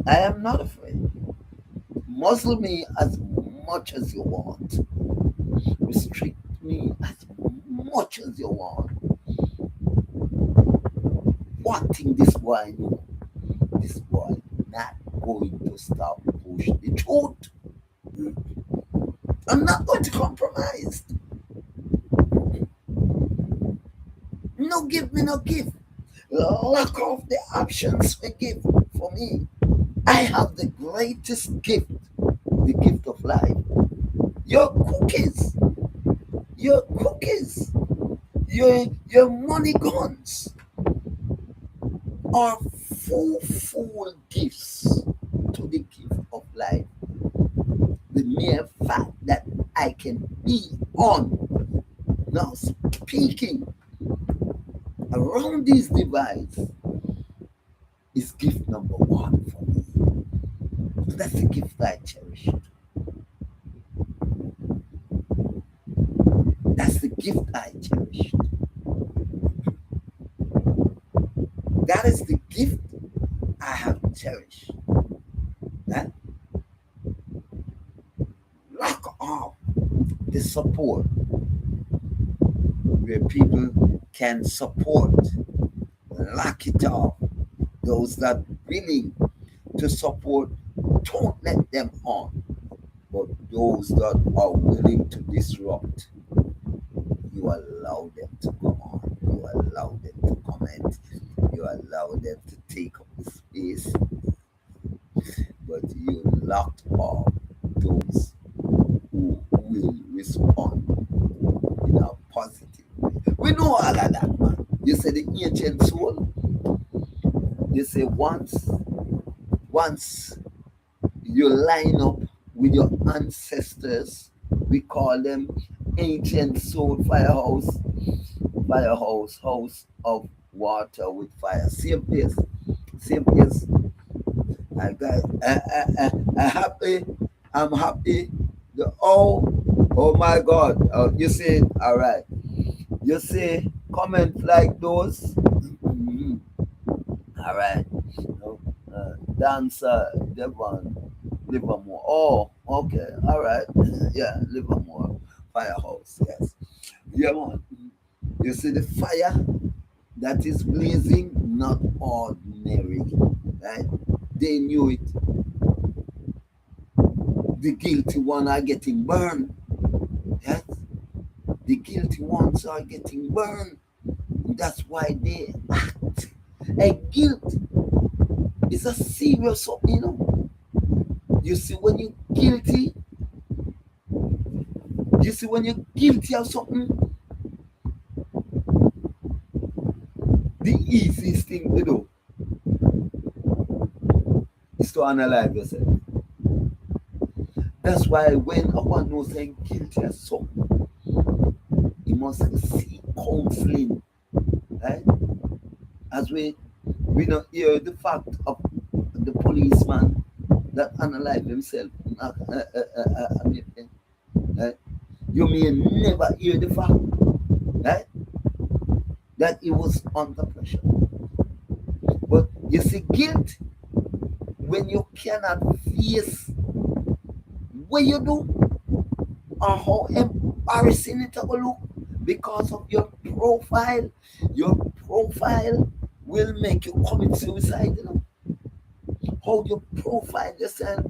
I am not afraid. Muzzle me as much as you want. Restrict me as much as you want. One thing this boy know, this boy not going to stop push the truth. I'm not going to compromise. No give me no give. Lack of the options we give for me. I have the greatest gift, the gift of life. Your cookies, your money guns are full gifts to the gift of life. The mere fact that I can be on now speaking around this device is gift number one for me. That's the gift I cherish. That's the gift I cherished. That is the gift I have cherished. That lack of the support where people can support, lack it off. Those that are willing to support, don't let them on. But those that are willing to disrupt, you allow them to come on. You allow them to comment. You allow them to take up the space. But you locked off those who will respond in a positive way. We know all of that, man. You say the ancient soul. You say once you line up with your ancestors, we call them ancient soul firehouse, house of water with fire. Same place. I'm happy. Oh my God. You say, all right. You say comments like those. All right. Dancer, Devon, Livermore. Oh, okay. All right. Yeah, Livermore. Firehouse. Yes. Yeah, man. You see the fire that is blazing, not ordinary. Right? They knew it. The guilty ones are getting burned. Yes? The guilty ones are getting burned. That's why they act. A guilt is a serious, You see, when you're guilty, of something, the easiest thing to do is to analyze yourself. That's why when one knows they're guilty of something, he must seek counseling, right? As we We don't hear the fact of the policeman that unalive himself. Right? You may never hear the fact, right, that he was under pressure. But you see, guilt, when you cannot face what you do or how embarrassing it will look because of your profile will make you commit suicide. You know? How you profile yourself,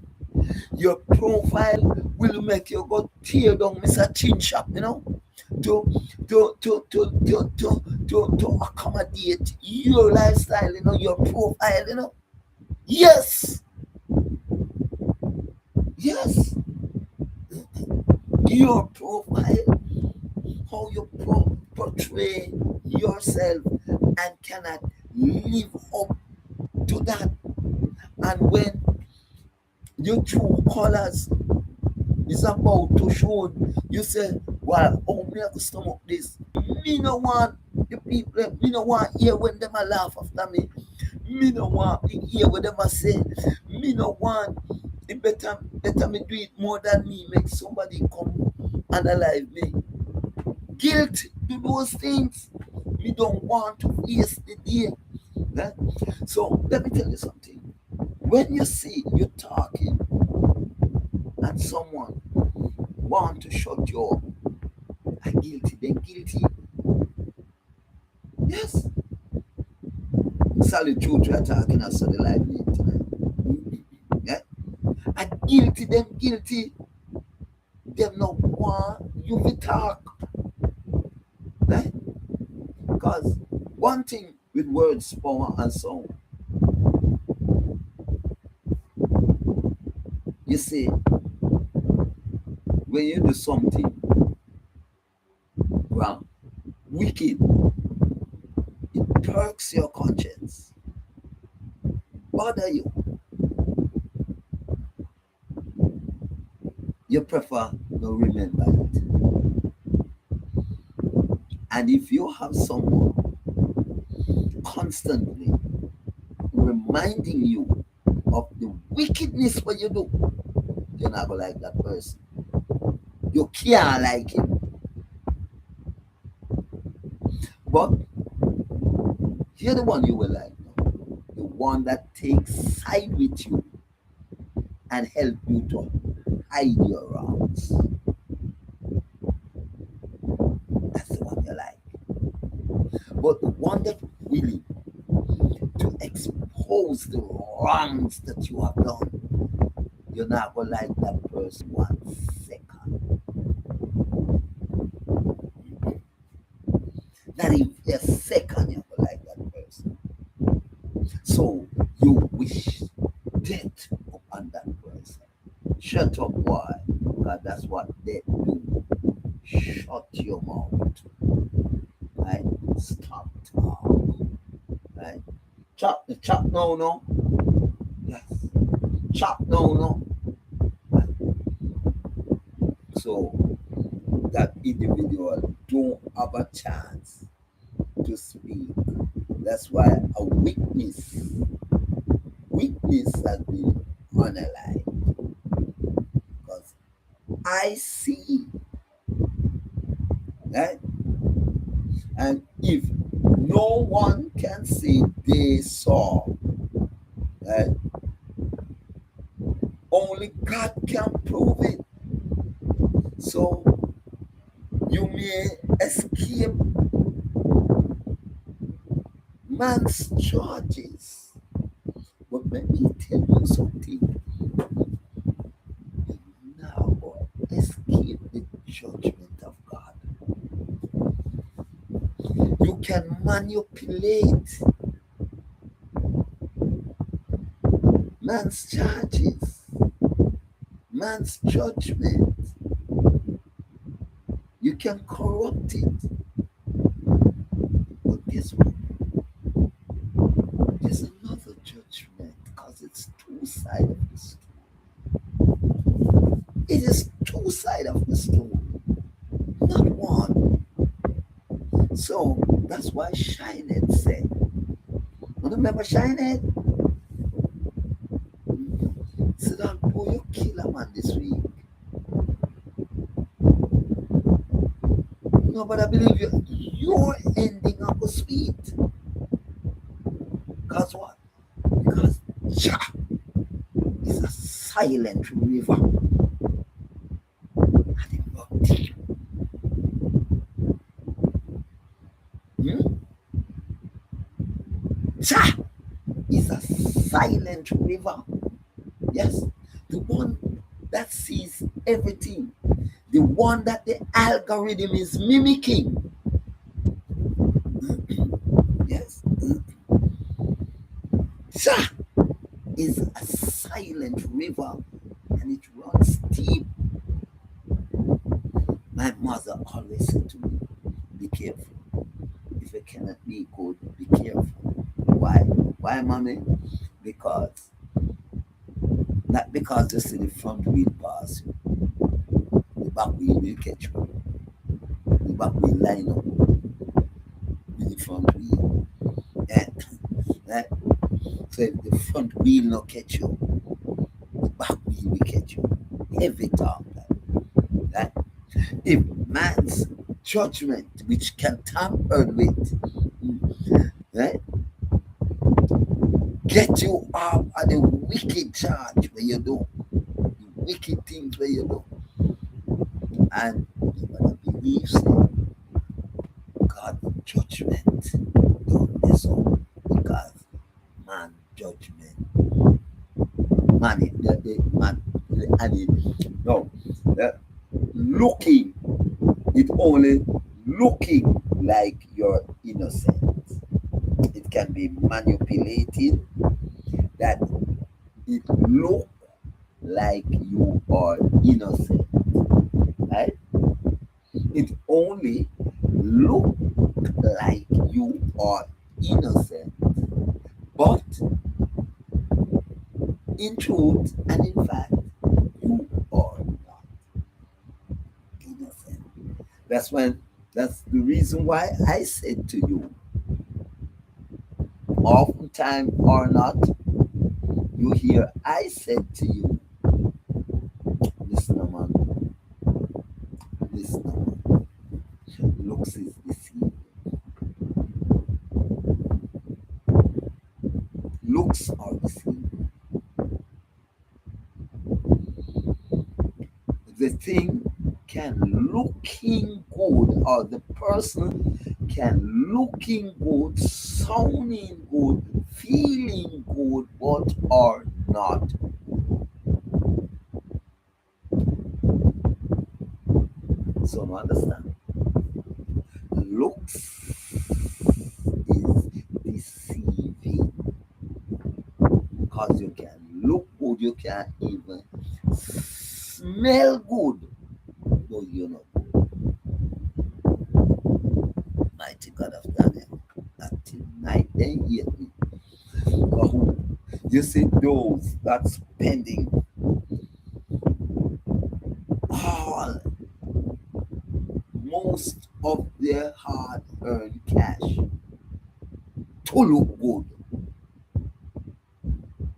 your profile will make you go tear down Mr. Chin Shop, you know, to to accommodate your lifestyle, you know, your profile, you know. Yes, yes, your profile, how you portray yourself and cannot live up to that. And when your true colors is about to show, you say, well, oh, me I could stomach this. Me no want the people, me no want hear when them a laugh after me. Me no want to hear what them a say. Me no want it better me do it more than me make somebody come and alive me. Guilt to those things. Me don't want to face the day. Right? So let me tell you something. When you see you talking and someone want to shut you up, and guilty, then guilty. Yes. Salute you to attacking us on the live name tonight. Yeah. And guilty, them guilty. Them no want you to talk. Right? Because one thing with words, power, and sound. You see, when you do something wrong, wicked, it perks your conscience, bother you. You prefer to remember it. And if you have someone constantly reminding you of the wickedness what you do, you're not gonna like that person. You can't like him. But here's the one you will like now. The one that takes side with you and help you to hide your wrongs. That's the one you like. But the one that willing to expose the wrongs that you have done, you're not gonna like that person 1 second. Not even a second you're gonna like that person. So you wish death upon that person. Shut up, boy, because that's what they do. Shut your mouth. Right? Stop talk. Right? Chop no no. Yes. Chop no no. Right? So that individual don't have a chance to speak. That's why a witness has been unalive. Because I see, right? And if no one can say they saw, right? Only God can prove it. So you may escape man's charges. But let me tell you something. You now escape the judgment of God. You can manipulate man's charges, man's judgment. You can corrupt it. But guess what? There's another judgment because it's two sides of the story. It is two sides of the story, not one. So that's why Shinet said, when don't remember shine it. So that boy, you kill a man this week. No, but I believe you're ending up with sweet. Because what? Because Jah is a silent river. And it will deep. Jah is a silent river. Yes, the one that sees everything, the one that the algorithm is mimicking. Yes, Jah is a silent river and it runs deep. My mother always said to me, be careful. If you cannot be good, be careful. Why? Why, mommy? Because not because you see the front wheel pass you, the back wheel will catch you. The back wheel line up with the front wheel. Right? So if the front wheel not catch you, the back wheel will catch you. Every time. Right? If man's judgment, which can tamper with, right, get you off at the wicked charge where you do, the wicked things where you do, and you gotta believe, say, God's judgment don't mess up because man judgment, man, no, looking, it only looking like you're innocent. It can be manipulated that it look like you are innocent, right? It only look like you are innocent, but in truth and in fact, you are not innocent. That's the reason why I said to you, oftentimes or not, you hear I said to you, listen, man, listen, man. Looks is deceiving. Looks are deceiving. The thing can looking good, or the person can looking good, sounding good, feeling good, but are not. So you understand? Looks is deceiving because you can look good, you can even smell good, but you're not good. Mighty God of Daniel, until night they hear me. Oh, you see those that spending all most of their hard-earned cash to look good.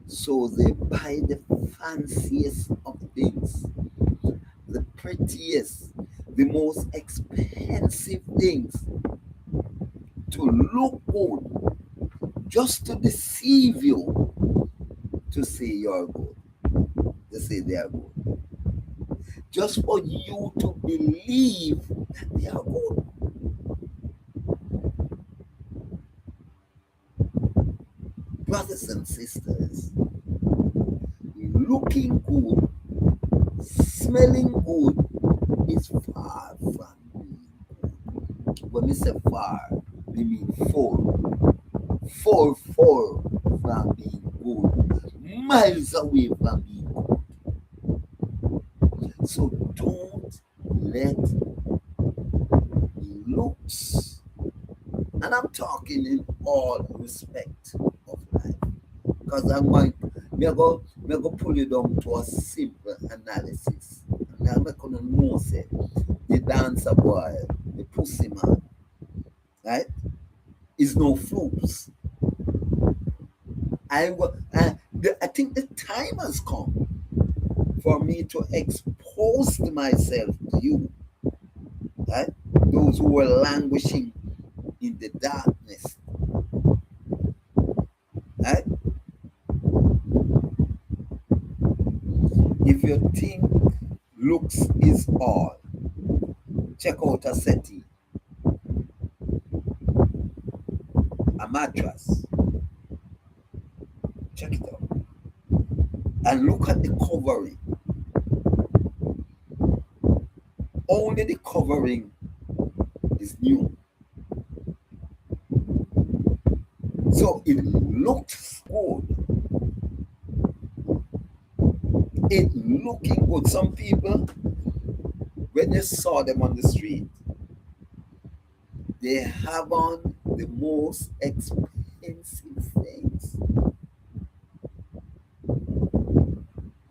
So they buy the fanciest of things, the prettiest, the most expensive things to look good, just to deceive you, to say you're good, to say they are good, just for you to believe that they are good. Brothers and sisters, looking good, smelling good is far from being good. When we say far, we mean far from being good, miles away from being good. So don't let looks, and I'm talking in all respect of life, because I'm going, me go pull you down to a simple analysis. And I'm not gonna know say the dancer boy, the pussy man, right, is no flukes. I think the time has come for me to expose myself to you, right? Those who were languishing in the darkness, right? If you think looks is all, check out a settee, a mattress. Check it out. And look at the covering. Only the covering is new. So it looks good. It looking good. Some people, when you saw them on the street, they have on the most expensive things.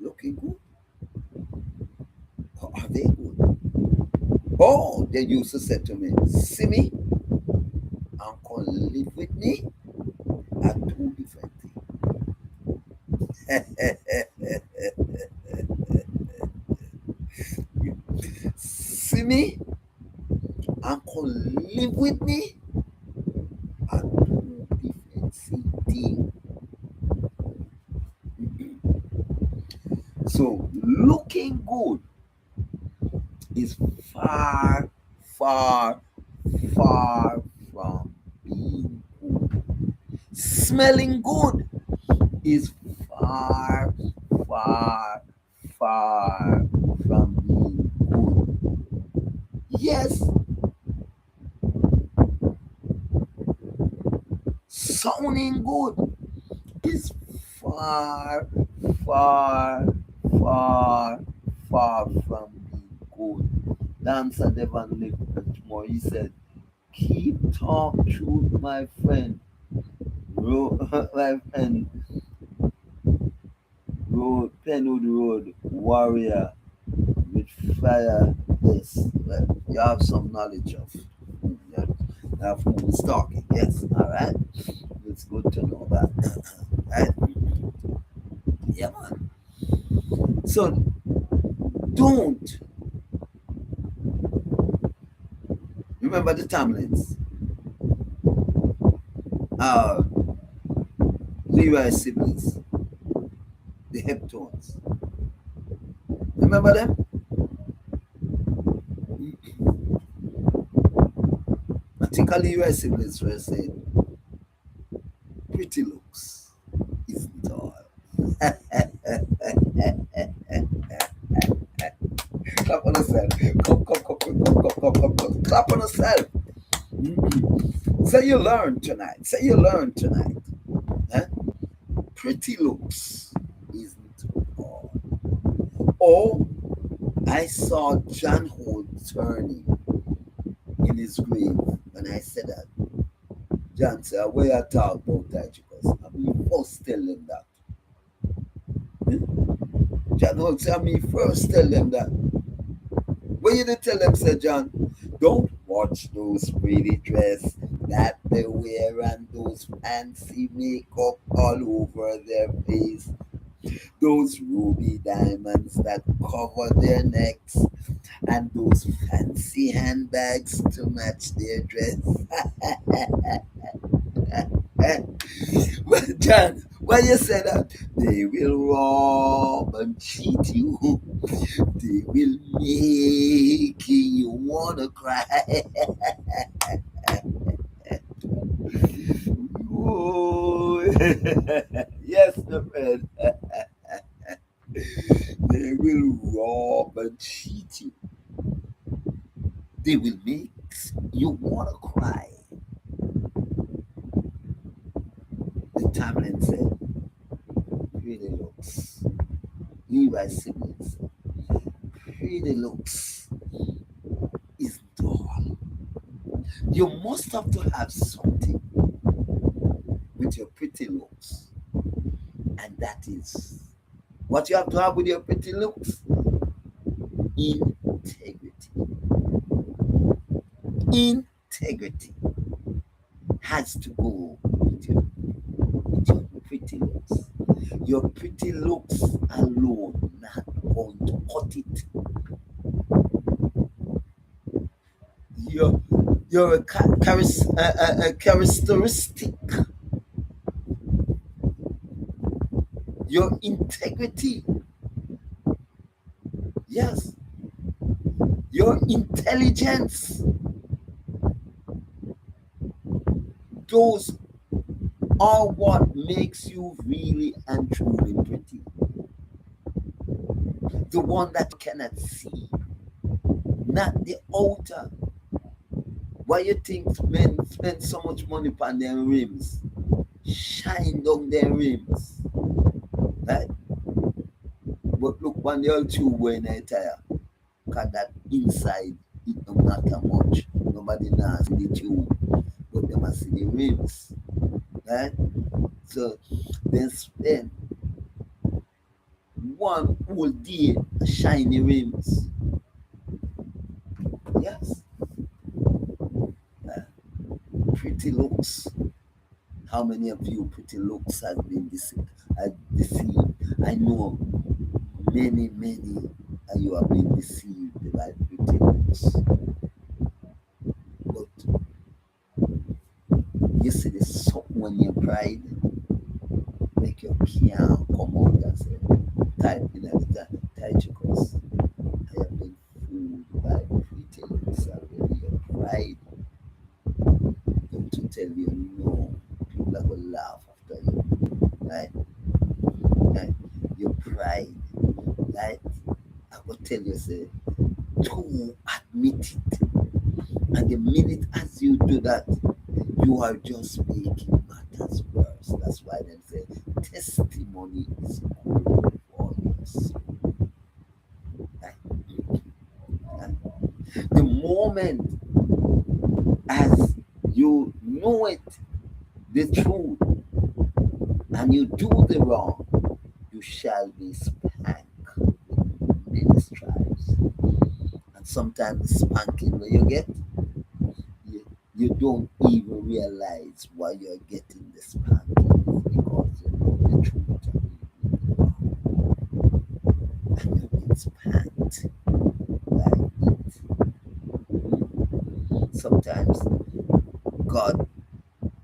Looking good. Are they good? Oh, they used to say to me, see me, uncle live with me are two different things. See me, uncle live with me are two different things. So looking good is far, far, far from being good. Smelling good is far, far, far from being good. Yes, sounding good is far, far, far, far from being good. Dancer Devon lived more. He said, keep talk truth, my friend. My friend, Penwood Road warrior with fire. Yes, you have some knowledge of. You have who's talking. Yes, all right. It's good to know that. Right? Yeah, man. So don't remember the Tamlins, uh, Leroy siblings, the Heptones. Remember them? I think a Leroy siblings were saying, pretty looks isn't all. Clap on yourself. Come. Clap on yourself. Say you learned tonight. Say you learned tonight. Huh? Pretty looks isn't all. Oh, I saw John Holt turning in his grave when I said that. John said, where you talk about that? Because I mean, first tell them that. John Holt said, I mean, first tell them that. When you did tell them, said John, don't watch those pretty dress that they wear and those fancy makeup all over their face, those ruby diamonds that cover their necks, and those fancy handbags to match their dress. Well, John, when you say that, they will rob and cheat you. They will make you wanna cry. Oh, yes, my friend. They will rob and cheat you. They will make you wanna cry. The Tamlin said, pretty looks. Levi siblings said, pretty looks isn't all. You must have to have something with your pretty looks. And that is what you have to have with your pretty looks: integrity. Integrity has to go with your pretty looks. Your pretty looks alone not going to cut it. Your your characteristic, your integrity, yes, your intelligence, those are what makes you really and truly pretty. The one that cannot see, not the outer. Why you think men spend so much money upon their rims? Shine down their rims. Right? But look when the old tube when I tire. Cause that inside it don't matter much. Nobody knows the tube. But they must see the rims. Right? So they spend one whole day shiny rims. Yes. Uh, Pretty looks. How many of you pretty looks has been deceived? I know many of you have been deceived by pretty looks. But you see there's something when your pride make you can't come out and say, type in the Tychicus. I have been fooled by pretty looks already. Your pride going to tell you no. People are going to laugh after you. Right? Right? Your pride. Right? I will tell you, say, to admit it. And the minute as you do that, you are just making matters worse. That's why they say testimony is good for your soul. Right? Right? The moment as you know it, the truth, and you do the wrong, you shall be spanked with many stripes. And sometimes the spanking where you get, you don't even realize why you're getting the spanking because you know the truth and you've been spanked like it. Sometimes God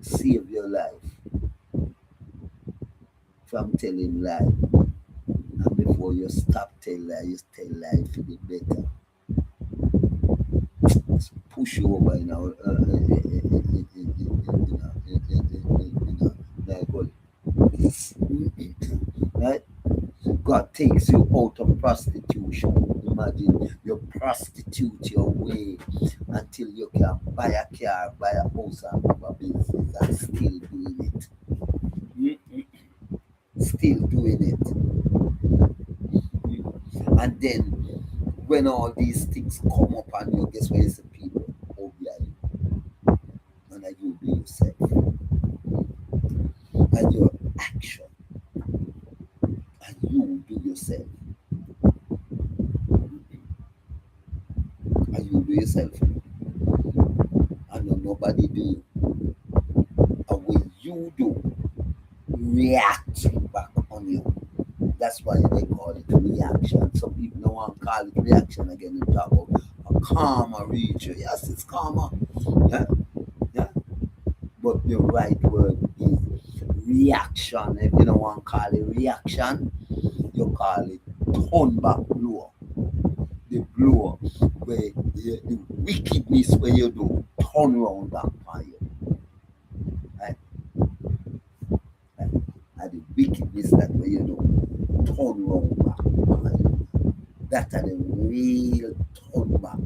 save your life from telling lie. And before you stop telling lie, you tell lie for the better. Just push you over in our right? God takes you out of prostitution. Imagine you prostitute your way until you can buy a car, buy a house, and have a business, and still doing it. Still doing it. And then when all these things come up on you, guess where is the people? Oh, yeah, you. And that you do yourself. And your action. And you do yourself. And you do yourself. And nobody do you. And when you do, react back on you. That's why they call it reaction. Some people don't want to call it reaction again. They talk about a karma region. Yes, it's karma. Yeah, yeah. But the right word is reaction. If you don't want to call it reaction, you call it turn back blow. The blow where the wickedness where you do turn around back on you. Right? Right? And the wickedness that way you do turn round back. That are the real turn back.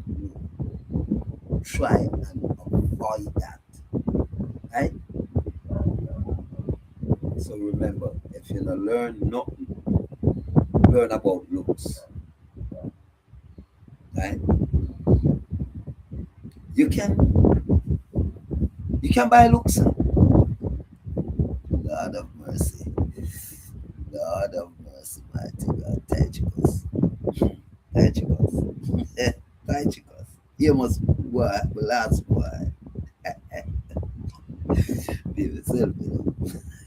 Try and avoid that. Right? So remember, if you don't learn nothing, learn about looks. Right? You can buy looks. Lord of mercy. Lord of mercy, mighty God. Tychicus. Tychicus. Tychicus. You must boy, the last boy. Be yourself, you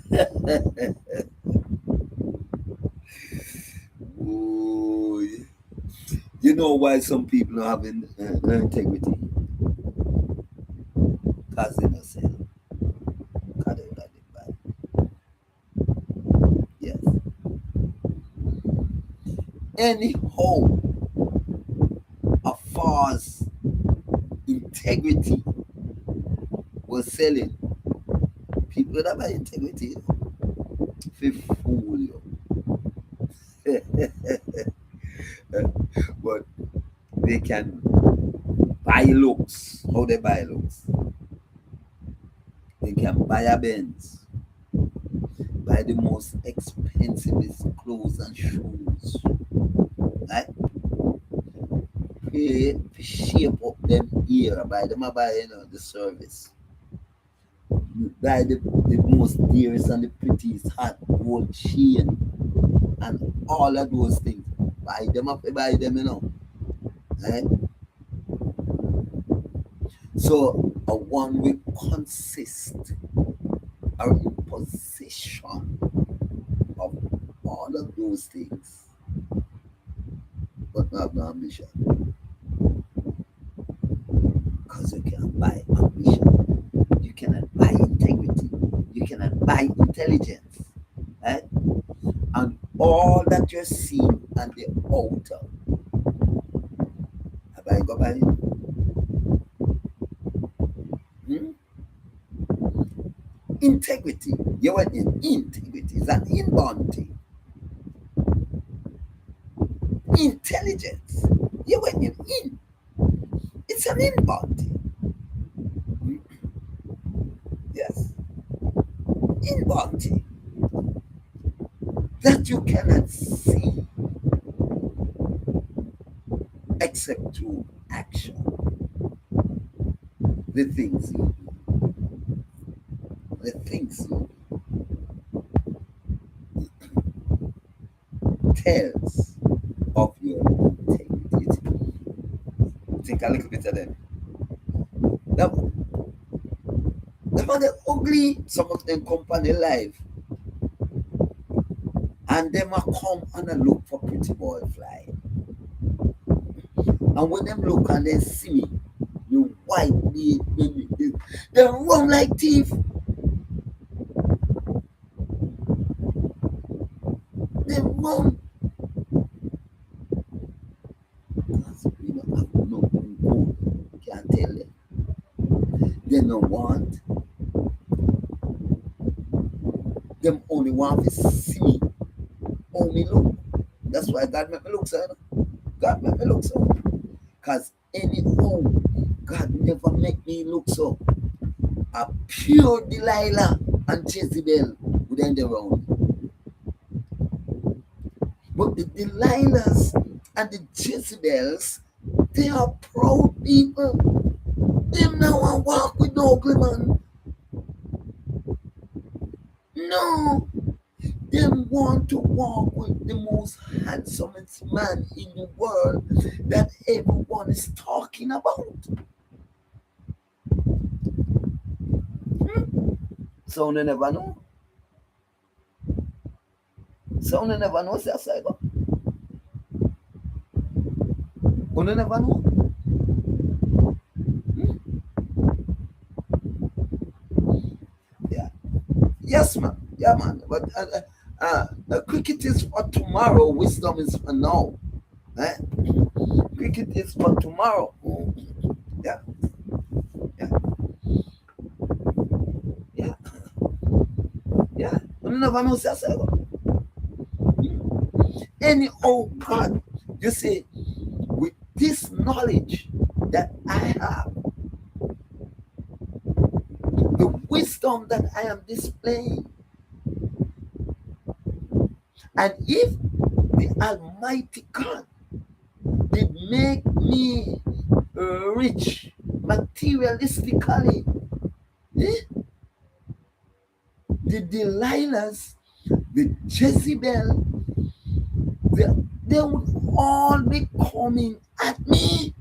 know. Oh, you know why some people are having integrity? Because they don't sell. Because they don't buy. Yes. Anyhow, as far as integrity was selling, people that buy integrity, they fool you. But they can buy looks. How they buy looks? They can buy a Benz, buy the most expensive clothes and shoes, right? Pay to shape up them ear, buy them a buy the service. Buy the most dearest and the prettiest hat, gold chain, and all of those things. Buy them up, buy them, right? So a one will consist or in possession of all of those things, but not no ambition. Because you can buy ambition, you cannot buy integrity, you cannot buy intelligence, right? And all that you're seeing and the outer, have I got by it? Integrity, you went in integrity is an inborn thing. Intelligence, you went in, it's an inborn thing. Yes, inborn thing that you cannot see except through action. The things you do, the things you do tells of your integrity. Think a little bit of them. Now, them are the ugly, some of them company life. And them a come and a look for pretty boy fly. And when them look and they see me, you white me, they run like thief. They run. Because we don't have nothing good. Can't tell them. They don't want. Them only want to see me. Only look. That's why God make me look so. God make me look so. Because anyhow, God never make me look so. A pure Delilah and Jezebel would end around. But the Delilahs and the Jezebels, they are proud people. Them now want walk with no ugly man. No. Them want to walk with the most handsomest man in the world that everyone is talking about. So they never know. So they never know, say cyber. You never know. Yeah. Yes, man. Yeah, man. But cricket is for tomorrow. Wisdom is for now. Eh? Cricket is for tomorrow. Yeah. Yeah. Yeah. Yeah. You never know, say cyber. Anyhow, God, you see, with this knowledge that I have, the wisdom that I am displaying, and if the Almighty God did make me rich materialistically, the Delilahs, the Jezebel, they would all be coming at me.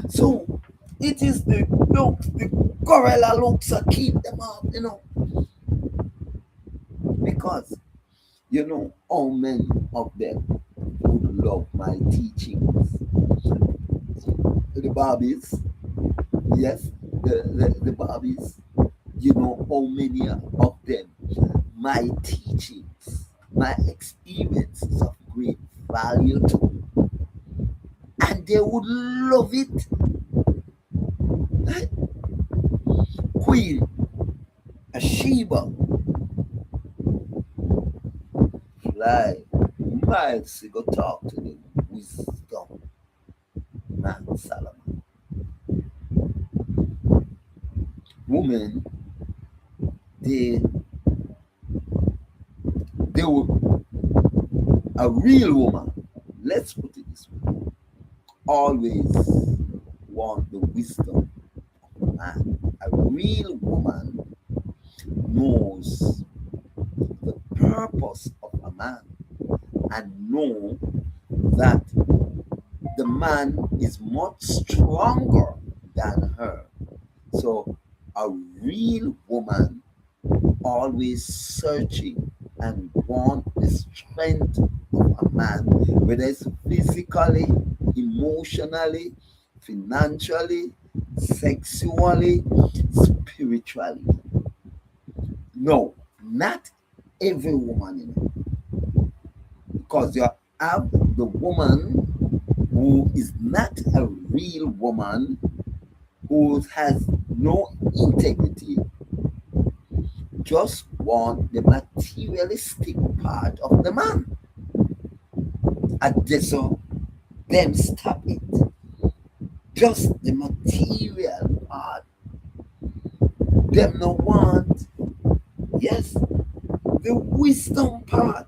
So it is the gorilla looks that keep them up, because You know how many of them would love my teachings? The Barbies, yes, the Barbies. You know how many of them my teachings, my experiences of great value to, and they would love it. Like Queen Sheba, fly miles to go talk to the wisdom man Solomon. Women, they were a real woman. Let's put it this way: always want the wisdom of a man. A real woman knows the purpose of a man and know that the man is much stronger than her. So a real woman always searching and want the strength of a man, whether it's physically, emotionally, financially, sexually, spiritually. No, not every woman, because you have the woman who is not a real woman, who has no integrity, just want the materialistic part of the man. And so them stop it. Just the material part. Them no want, yes, the wisdom part.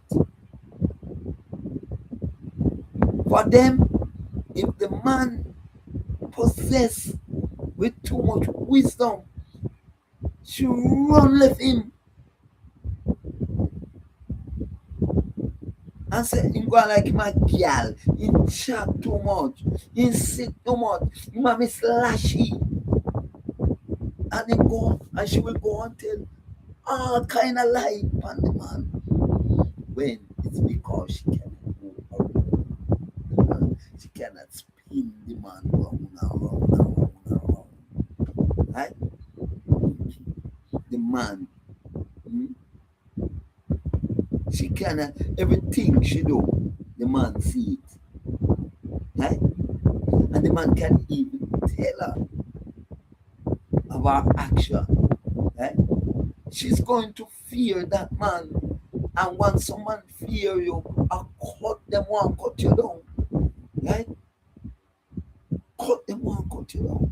For them, if the man possessed with too much wisdom, she run left him and say him go like my girl, he chat too much, he sit too much, he might be slashy. And he go and she will go and tell all kind of lie upon the man. When it's because she cannot go around the man. She cannot spin the man round and round and round and round. Right? The man, she cannot, everything she do, the man see it. Right? And the man can even tell her of her action. Right? She's going to fear that man. And when someone fear you, I cut them one, cut you down. Right? Cut them one, cut you down.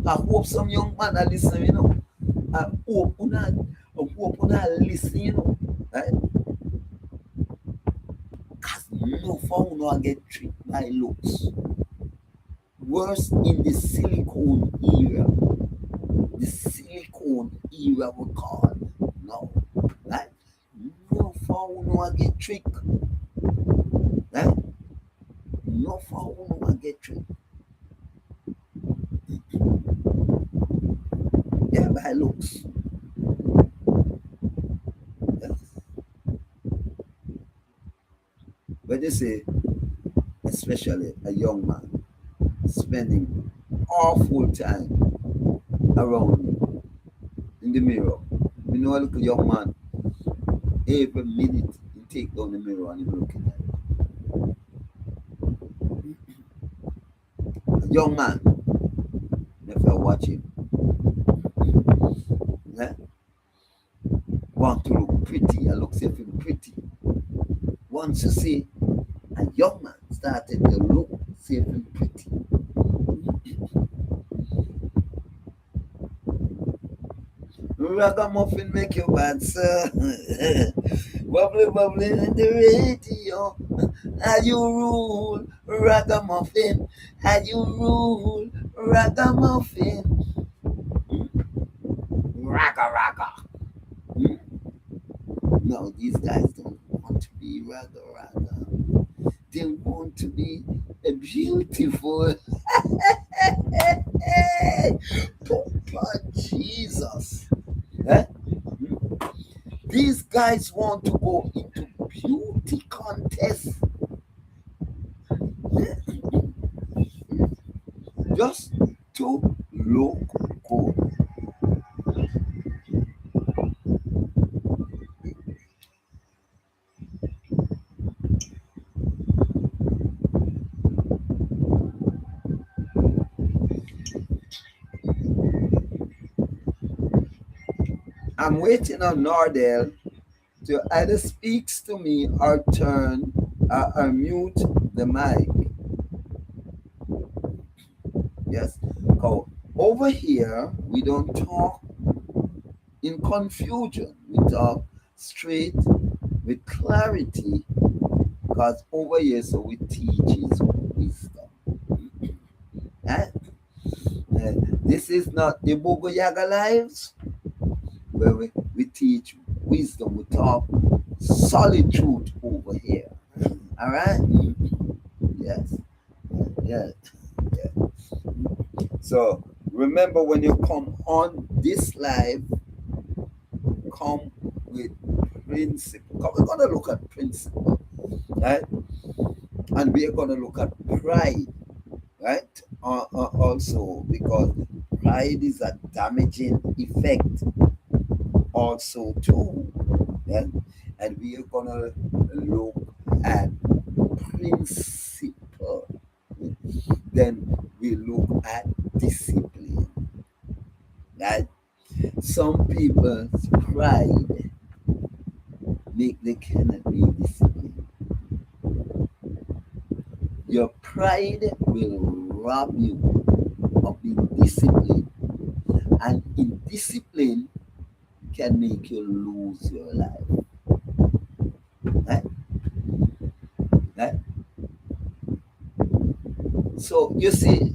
I hope some young man are listening, I hope you not listen, Right? Because no phone will get tricked by looks. Worse in the silicone era. The silicone era we call now. Right? No phone will get tricked. Right? No phone will get tricked. Yeah, by looks. Yes. But they say, especially a young man spending awful time around in the mirror. You know, a little young man, every minute he take down the mirror and he looking at it. A young man, if I watch him, yeah, want to look pretty, I look safe and pretty. Once you see a young man started to look safe and pretty, ragamuffin make you bad, sir. Bubbly, bubbly in the radio. How you rule, ragamuffin? How you rule, ragamuffin? Raga, raga. No, these guys don't want to be raga, raga. They want to be beautiful. Papa Jesus. Eh? These guys want to go into beauty contests just to look good. I'm waiting on Nordell to either speaks to me or turn or mute the mic. Yes. So over here we don't talk in confusion. We talk straight with clarity because over here so we teach his wisdom. Eh? This is not the Bogo Yaga lives where we teach wisdom. We talk solid truth over here. All right? Yes. Yes. Yeah. So remember, when you come on this live, come with principle. We're going to look at principle, right? And we're going to look at pride, right? Also, because pride is a damaging effect also too. Yeah? And we are going to look at principle. Then we look at discipline. Right? Some people's pride make they cannot be disciplined. Your pride will rob you of being disciplined, and indiscipline can make you lose your life. Right? Right? So you see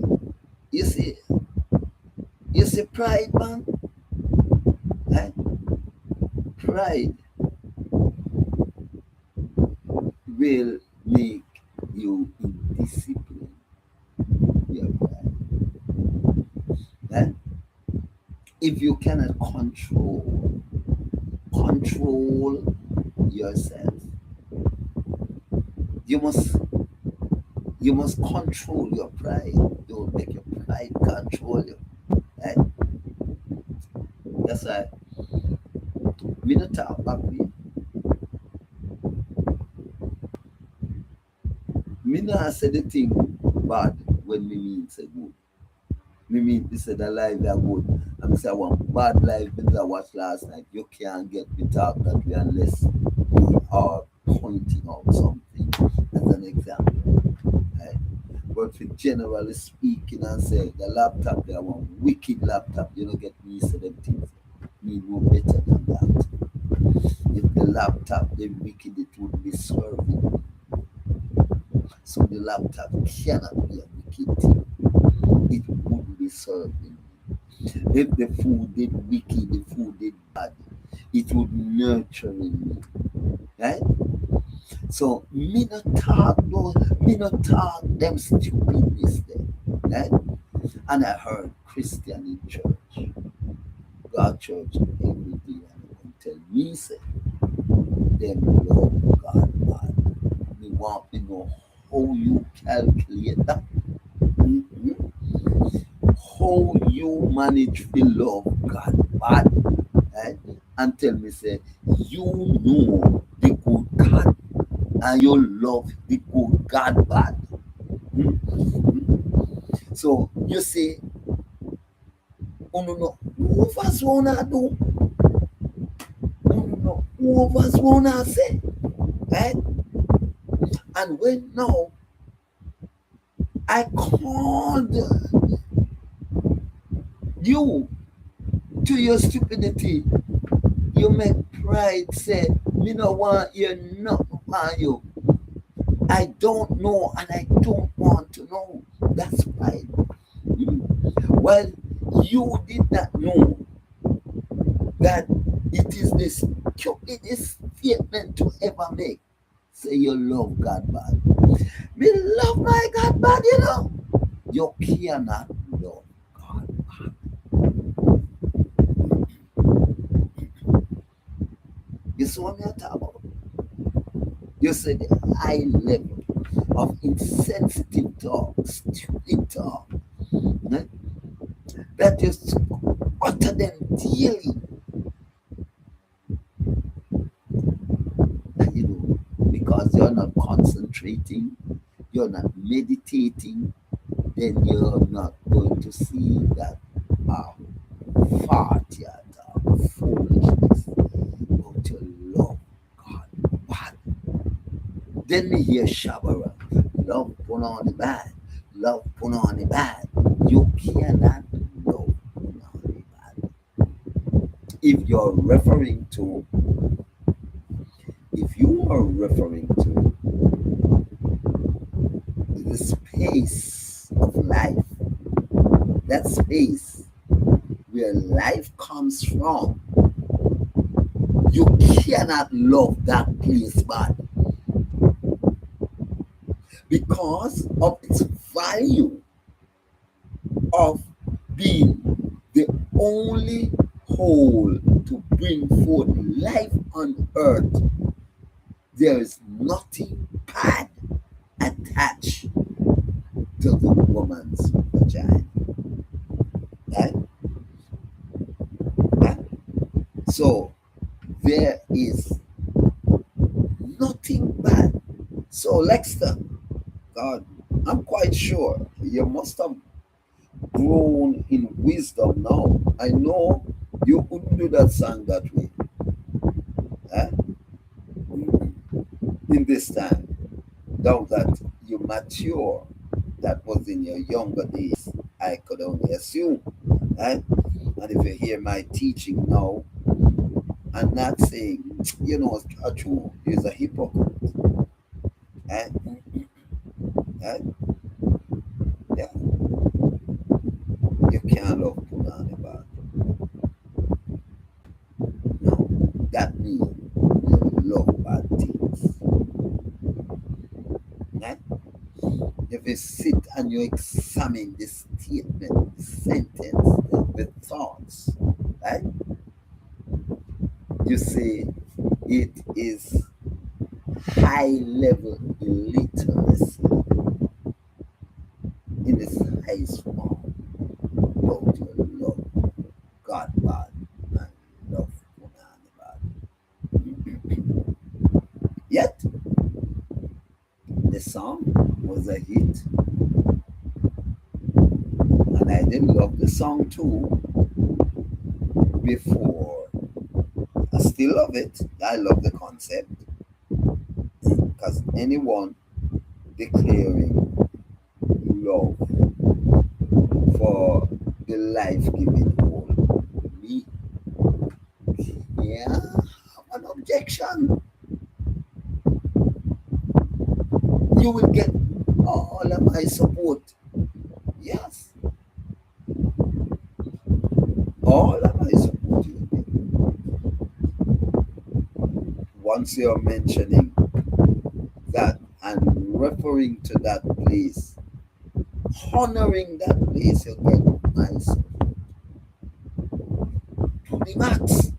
pride, man. Right? Pride will make you indisciplined. Your pride. Right? If you cannot control yourself, you must control your pride. Don't make your pride control you. Right? That's why me not talk back with you. Me not say the thing bad when me mean say good. Me mean me say the life are good. And say one bad life that I watched last night. You can't get me talk that way unless we are pointing out something as an example. Right? But for generally speaking and say the laptop, they are one wicked laptop, you don't get me say them things. Me know better than that. If the laptop they wicked, it would be serving. So the laptop cannot be a wicked thing. It would be serving. If the food did wicked, the food did bad, it would nurture me. Right? So me not talk them stupidness there. Right? And I heard Christian in church, God church every day, and they tell me say them love God. Me want to know how you calculate that. Mm-hmm. How you manage to love God bad, right? And tell me say you know the good God and you love the good God bad. Mm-hmm. So you say, oh no, who of us wanna do? Oh no, who of us wanna say? Right? And when now I called you to your stupidity, you make pride say, me no want you, not want you. I don't know and I don't want to know. That's pride. Well, you did not know that it is the stupidest statement to ever make. Say you love God bad. Me love my God bad, you know. You cannot love God bad. This one you're talking about. You said the high level of insensitive talk, stupid talk, eh, that you utter them daily. And because you're not concentrating, you're not meditating, then you're not going to see that fart you talk, foolishness, about your love God. What? Then me hear Shabara, love put on the bad, love put on the bad. You cannot love put on the bad. If you're referring to, if you are referring to the space of life, that space where life comes from, you cannot love that place bad because of its value of being the only whole to bring forth life on earth. There is nothing bad attached to the woman's vagina. Right? Right? So there is nothing bad. So Lexter, God, I'm quite sure you must have grown in wisdom now. I know you couldn't do that song that way. Eh? In this time, now that you mature, that was in your younger days, I could only assume. Right? And if you hear my teaching now, I'm not saying, Chachu is a hypocrite. Right? Right? Yeah. You can't love Punani bad. No. That means you love bad things. Right? If you sit and you examine the statement, the sentence, the thoughts, right? You say it is high level illiteracy in its highest form. About your love, God bad, and love Punani bad. Yet, the song was a hit, and I did love the song too before. I still love it. I love the concept because anyone declaring love for the life-giving whole, me, yeah, have an objection. You will get all of my support. Yes. All of my support you will get. Once you're mentioning that and referring to that place, honoring that place, you get my support. To the max.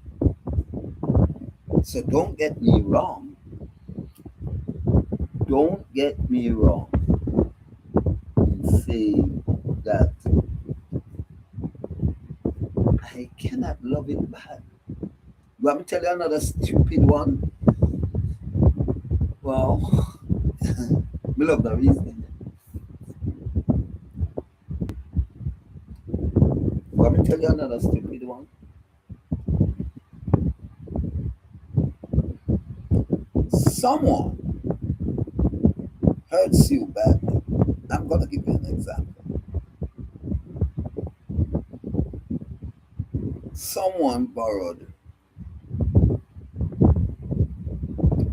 So don't get me wrong. Don't get me wrong in saying that I cannot love it bad. You want me to tell you another stupid one? Well, we love the reason. You want me to tell you another stupid one? Someone hurts you badly. I'm going to give you an example. Someone borrowed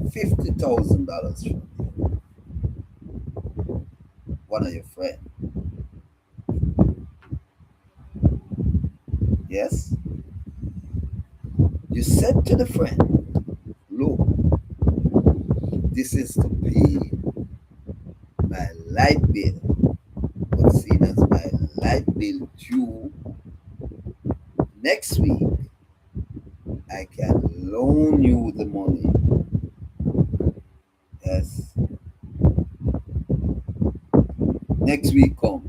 $50,000 from you, one of your friends. Yes? You said to the friend, look, this is to pay my light bill, what's seen as my light bill due next week. I can loan you the money. Yes. Next week come.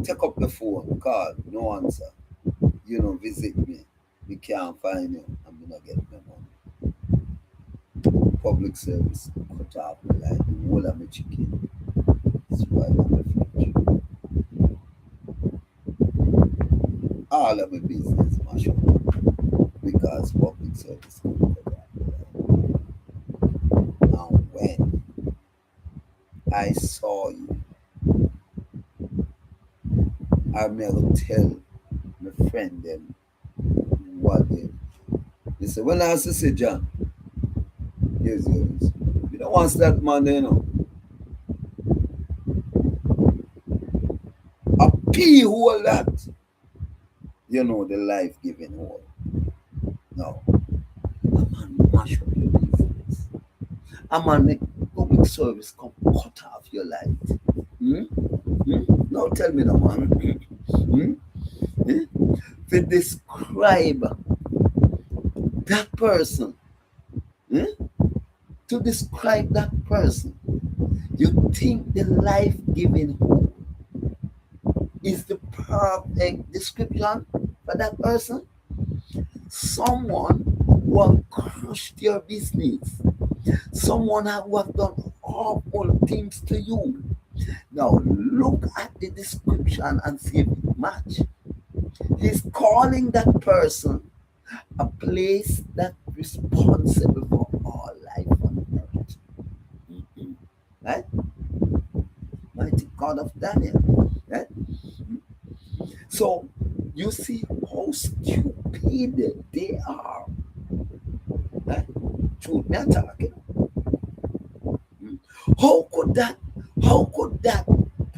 Take up the phone, call, no answer. Visit me. We can't find you. I'm gonna get my money. Public service cut off my life. The whole of my chicken. Spoil my future. All of my business mash up because public service cut off my life. And when I saw you, I may tell my friend them what they say, well, I say, John, here's yours. You don't want that man, a pea hole that, the life giving hole. No. A man mash up your business. A man make public service come cut off your life. No, tell me no, man. To describe that person, to describe that person, you think the life-giving hope is the perfect description for that person? Someone who have crushed your business, someone who have done awful things to you. Now look at the description and see if it match. He's calling that person a place that's responsible for all life on earth. Right? Mighty God of Daniel. Right? So you see how stupid they are. Right? Truth me talking. How could that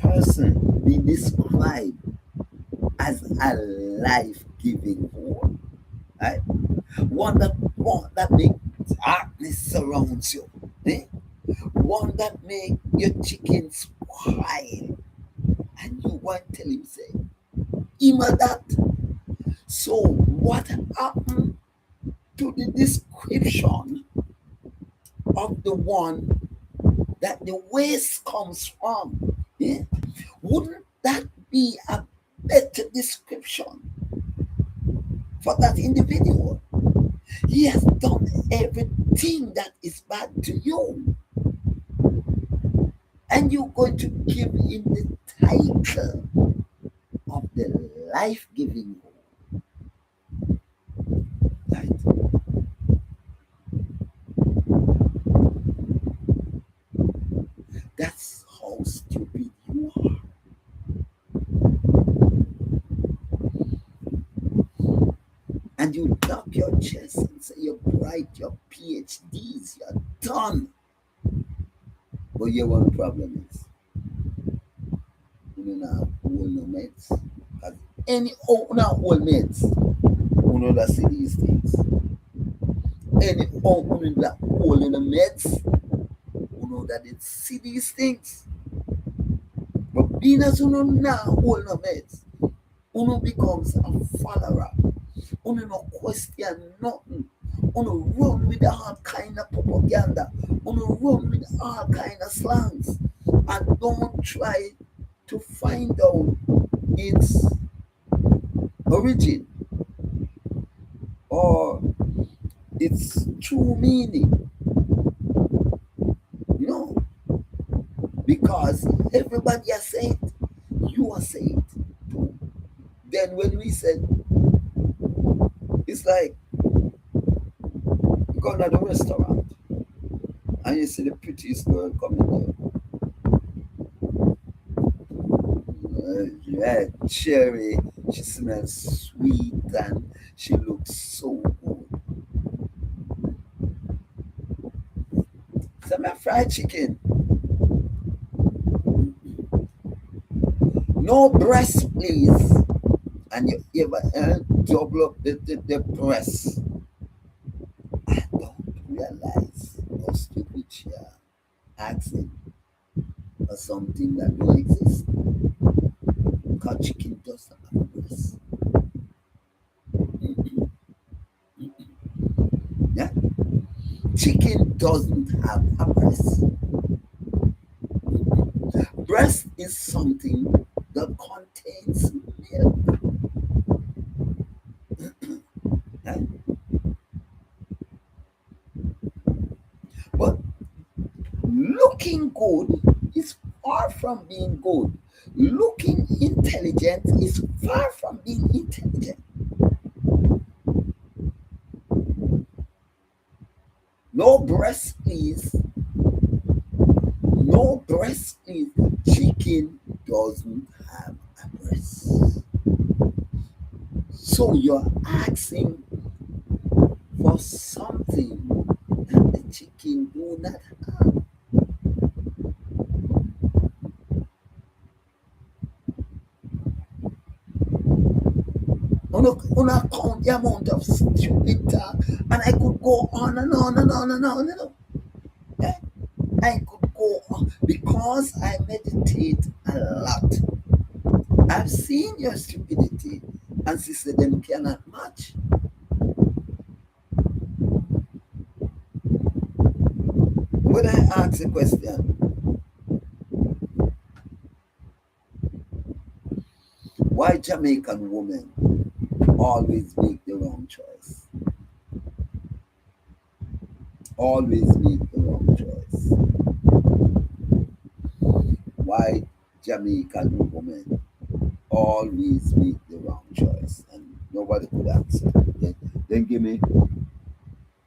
person be described as a life-giving whore? Right? One that make darkness surrounds you. Eh? One that make your chicken spoil. And you want to tell him say, him a that. So what happened to the description of the one that the waste comes from? Eh? Wouldn't that be a better description for that individual? He has done everything that is bad to you. And you're going to give him the title of the life-giving one. Right? That's how stupid you are. And you tap your chest and say you're bright, your PhDs, you're done. But your one problem is, you know, hold no mates. As any now old mates, who know that see these things. Any old that hold in the mates, who know that they see these things. But being as you know now hold no mates, who becomes a follower. Uno no question nothing. Uno run with all kind of propaganda. Uno run with all kind of slangs. And don't try to find out its origin or its true meaning. No. Because everybody has said it. You are saying it too. Then when we said, it's like you go to the restaurant and you see the prettiest girl coming there. Yeah, cherry. She smells sweet and she looks so good. Some fried chicken. No breast, please. And you ever double up the breast. I don't realize how stupid you are asking for something that don't exist. Because chicken doesn't have a breast. chicken doesn't have a breast. Breast is something that contains milk. Right? But looking good is far from being good. Looking intelligent is far from being intelligent. No breast, please. No breast, please. Chicken doesn't have a breast. So you're asking for something that the chicken do not have. On account the amount of stupid talk, and I could go on and on and on and on and on. Yeah? I could go on because I meditate a lot. I've seen your stupidity, and sister them cannot match. When I ask a question, why Jamaican women always make the wrong choice? Always make the wrong choice. Why Jamaican women always make the wrong choice? And nobody could answer. Then give me,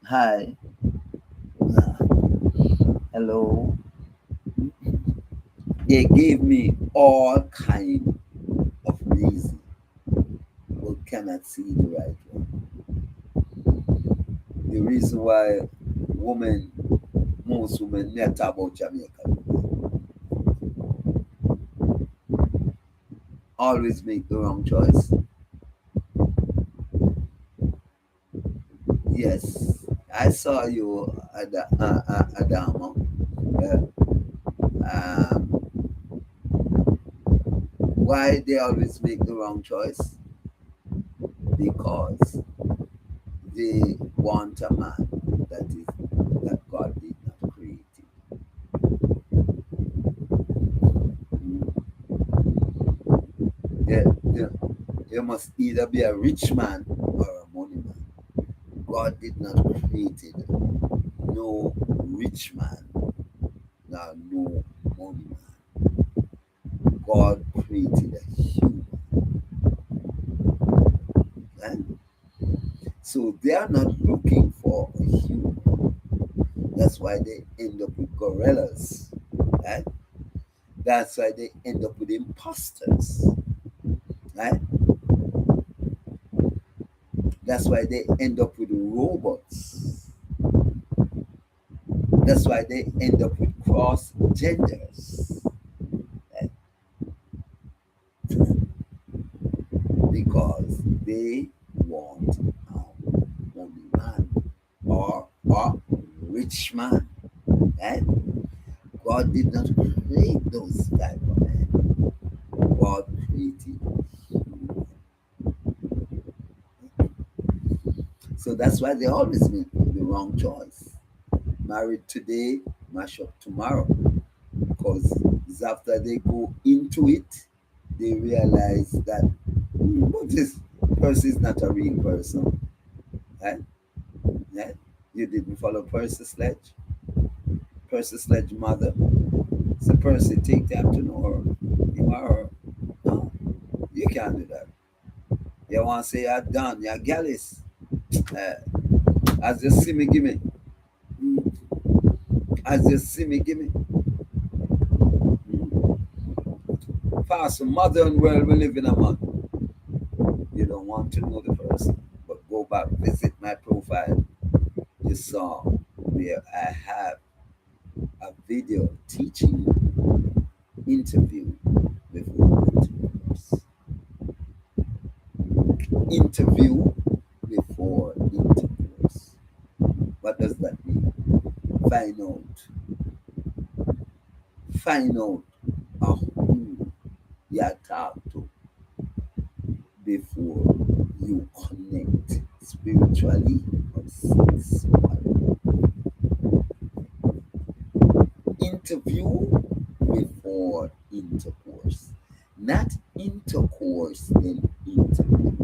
hi, hello. They gave me all kind of reason, but cannot see the right one. The reason why most women never talk about Jamaica, always make the wrong choice. Yes, I saw you, Adama. Why they always make the wrong choice? Because they want a man that God did not create him. There must either be a rich man or a money man. God did not create no rich man, nor no money man. God created a human. Right? So they are not looking for a human. That's why they end up with gorillas. Right? That's why they end up with imposters. Right? That's why they end up with robots. That's why they end up with cross genders. Right? Because they want a money man or a rich man. Right? God did not create those type of men. God created human. So that's why they always make the wrong choice. Married today, mash up tomorrow. Because it's after they go into it, they realize that this person is not a real person. Right? Yeah? You didn't follow Percy Sledge. Percy Sledge mother. So Percy take time to know her. You are her. No, you can't do that. You want to say you're done, you're gallus. As you see me, give me. As you see me, give me. Pastor, mother and world, we live in a man. You don't want to know the person, but go back, visit my profile. You saw where I have a video teaching interview before interviewers. Interview before interviewers. What does that mean? Find out who you talk to before you connect spiritually or sexually. interview before intercourse. Not intercourse, then interview.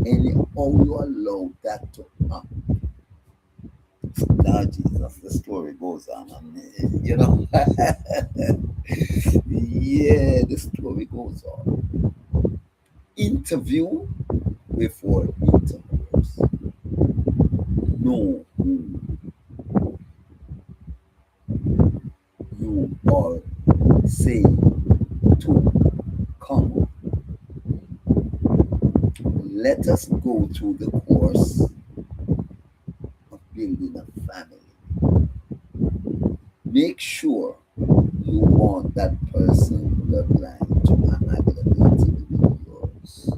Anyhow you allow that to happen. Lord Jesus, the story goes on, and you know, yeah, the story goes on. Interview before intercourse. Know who you are saying to come. Let us go through the course of building a family. Make sure you want that person bloodline to amalgamate with yours.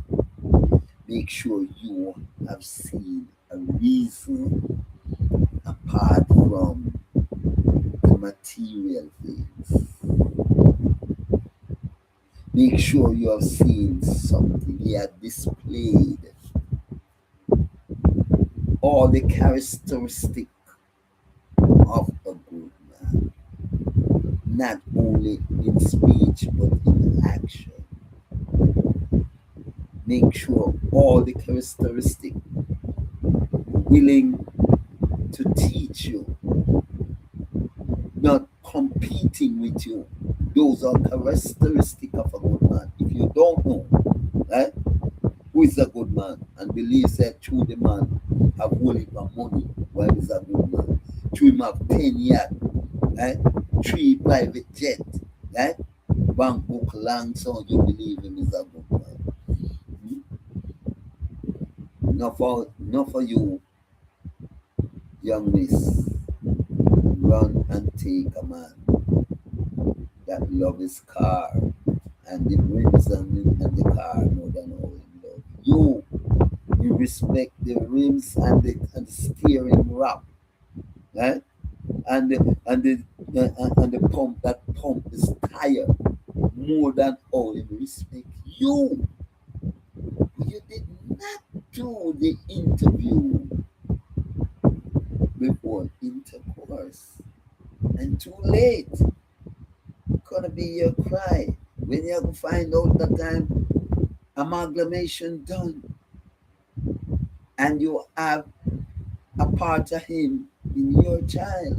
Make sure you have seen a reason apart from the material things. Make sure you have seen something. He had displayed all the characteristic of a good man, not only in speech but in action. Make sure all the characteristic willing to teach you, not competing with you. Those are characteristic of a good man. If you don't know, right, who is a good man and believes that through the man have only for money, while he's a good man. Through him have 10 yacht, right? 3 private jet, right? Bank book long so you believe him is a good man. Not for you, young miss, run and take a man that love his car and the rims and the car more than all him love. You respect the rims and the steering wrap, right? And the pump, that pump is tire more than all him respect you. You did not do the interview before intercourse. And too late. Gonna be your cry. When you find out that time amalgamation done and you have a part of him in your child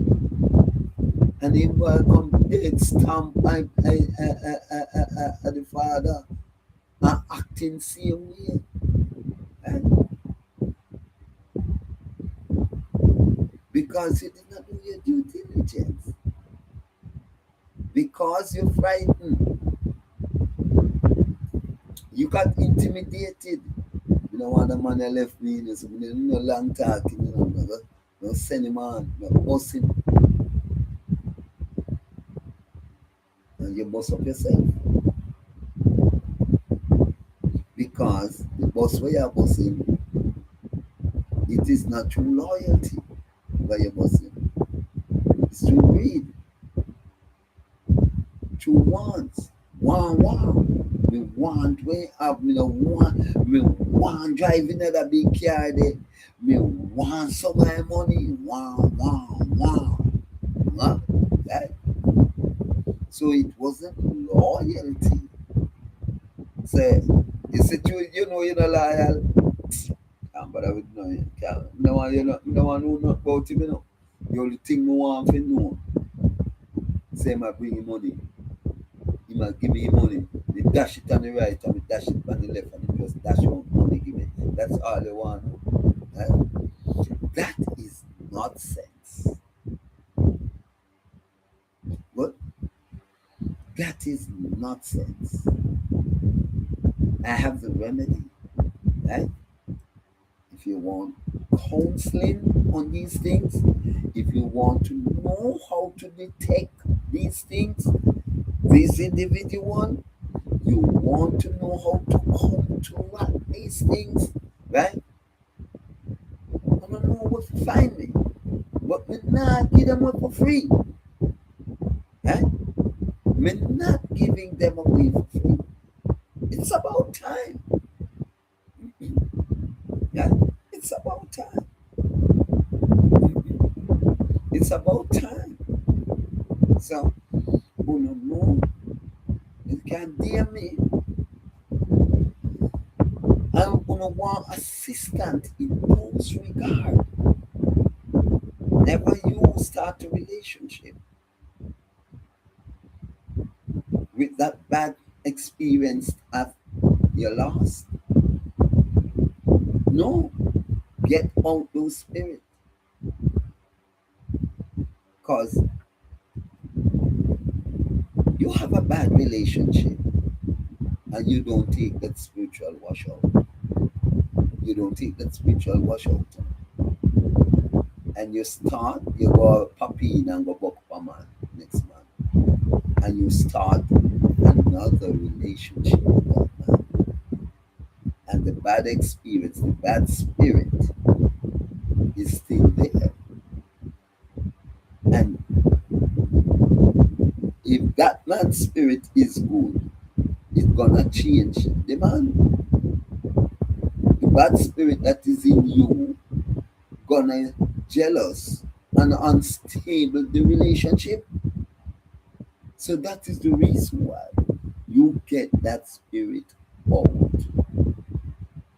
and he will come dead stamp the father and acting same way. Right? Because you did not do your due diligence. Because you're frightened. You got intimidated. You know, one of the man that left me, you know, long talking, you know, no send him on, no bust him. And you bust up yourself. Because the boss where you're bossing, it is not true loyalty where you're bossing. It's true greed. True wants. We want we have me no want driving another big car there. Me want some of my money. Huh? Right? So it wasn't loyalty. So it's a true, you know you're not loyal. Can't bother with no you can't. No one you know know not about him, you know. The only thing me want to know. Say I bring him money. He might give me money. They dash it on the right and they dash it on the left and they just dash out money give me. That's all they want. Right? That is nonsense. What? That is nonsense. I have the remedy. Right? If you want counseling on these things, if you want to know how to detect these things, this individual, you want to know how to counteract these things, right? I don't know what to find me, but me not give them away for free, right? Me not giving them away for free. It's about time. Yeah, it's about time. It's about time. So gonna know. You can't dare me. I'm gonna want assistance in those regard. Never you start a relationship with that bad experience of your lost. No, get out those spirits. Because you have a bad relationship and you don't take that spiritual washout. You don't take that spiritual washout. And you start, you go puppy in and go buck for man next month. And you start another relationship with that man. And the bad experience, the bad spirit is still there. And if that man's spirit is good, it's gonna change the man. The bad spirit that is in you gonna jealous and unstable the relationship. So that is the reason why you get that spirit out.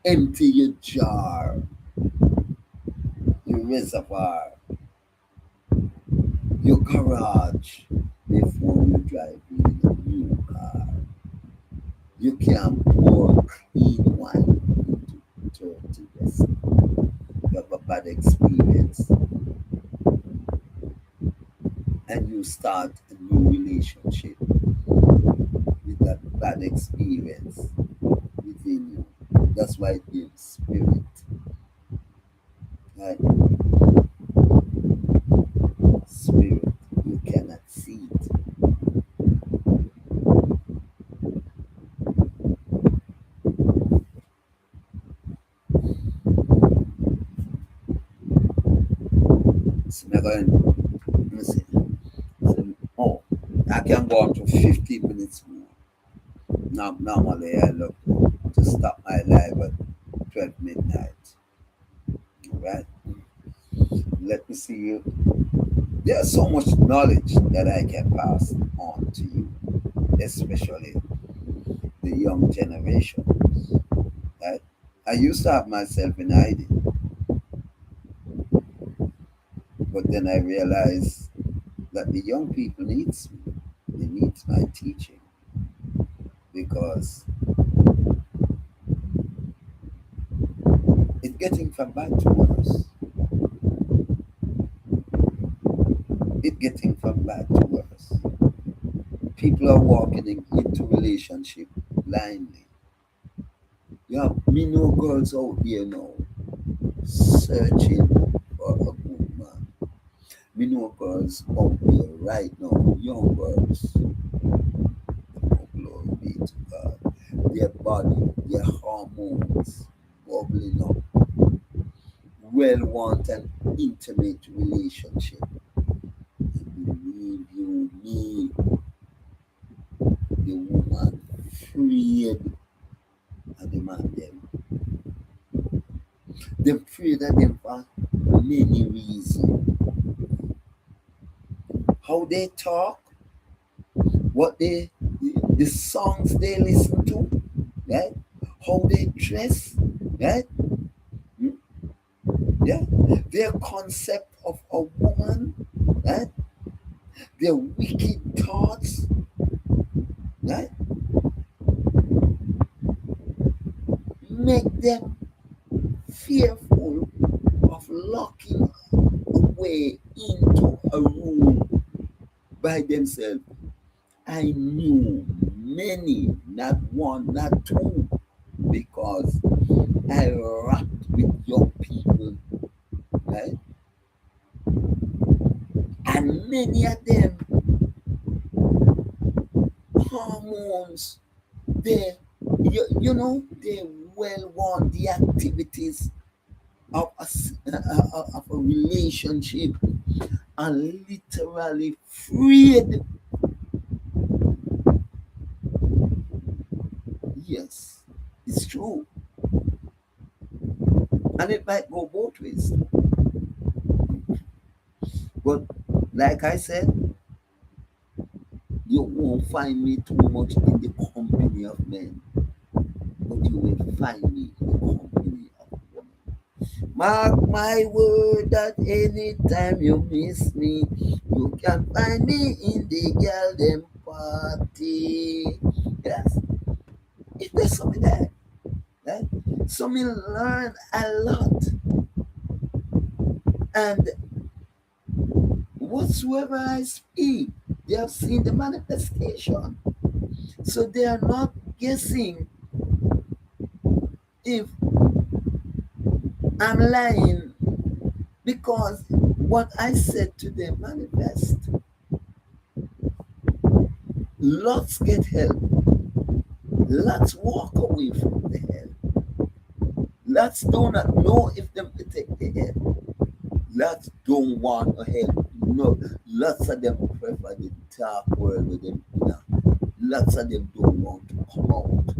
Empty your jar, your reservoir, your garage before you drive in a new car. You can pour clean wine into dirty vessel. You have a bad experience and you start a new relationship with that bad experience within you. That's why it is spirit. Right? Spirit. You cannot see it. So I'm going, let me see. Oh, I can go up to 15 minutes more. Now, normally I look to stop my live at 12 midnight. All right? Let me see you. There's so much knowledge that I can pass on to you, especially the young generations. Right? I used to have myself in hiding, but then I realized that the young people needs me. They need my teaching because it's getting from bad to worse. It's getting from bad to worse. People are walking into relationship blindly. You have many girls out there now searching for a good man. Many girls out there right now, young girls. Oh, glory be to God. Their body, their hormones bubbling up. Well want an intimate relationship. And believe you me, the woman freed of the man them. They're afraid of them for many reasons. How they talk, what the songs they listen to, right? How they dress, right? Hmm? Yeah, their concept of a woman, right? Their wicked thoughts, right? Make them fearful of locking away into a room by themselves. I knew many, not one, not two, because I rocked with young people, right? And many of them hormones, they, they well want the activities of of a relationship and literally freed. Yes, it's true. And it might go both ways. But like I said, You won't find me too much in the company of men, but you will find me in the company of women. Mark my word that anytime you miss me, you can find me in the girl them party. Yes, it there's something there. Right? So me learn a lot, and whatsoever I speak, they have seen the manifestation. So they are not guessing if I'm lying, because what I said to them manifest. Lots get help. Lots walk away from the help. Lots do not know if them to take the help. Lots don't want to help. No, lots of them prefer the dark world with them. You lots of them don't want to come out.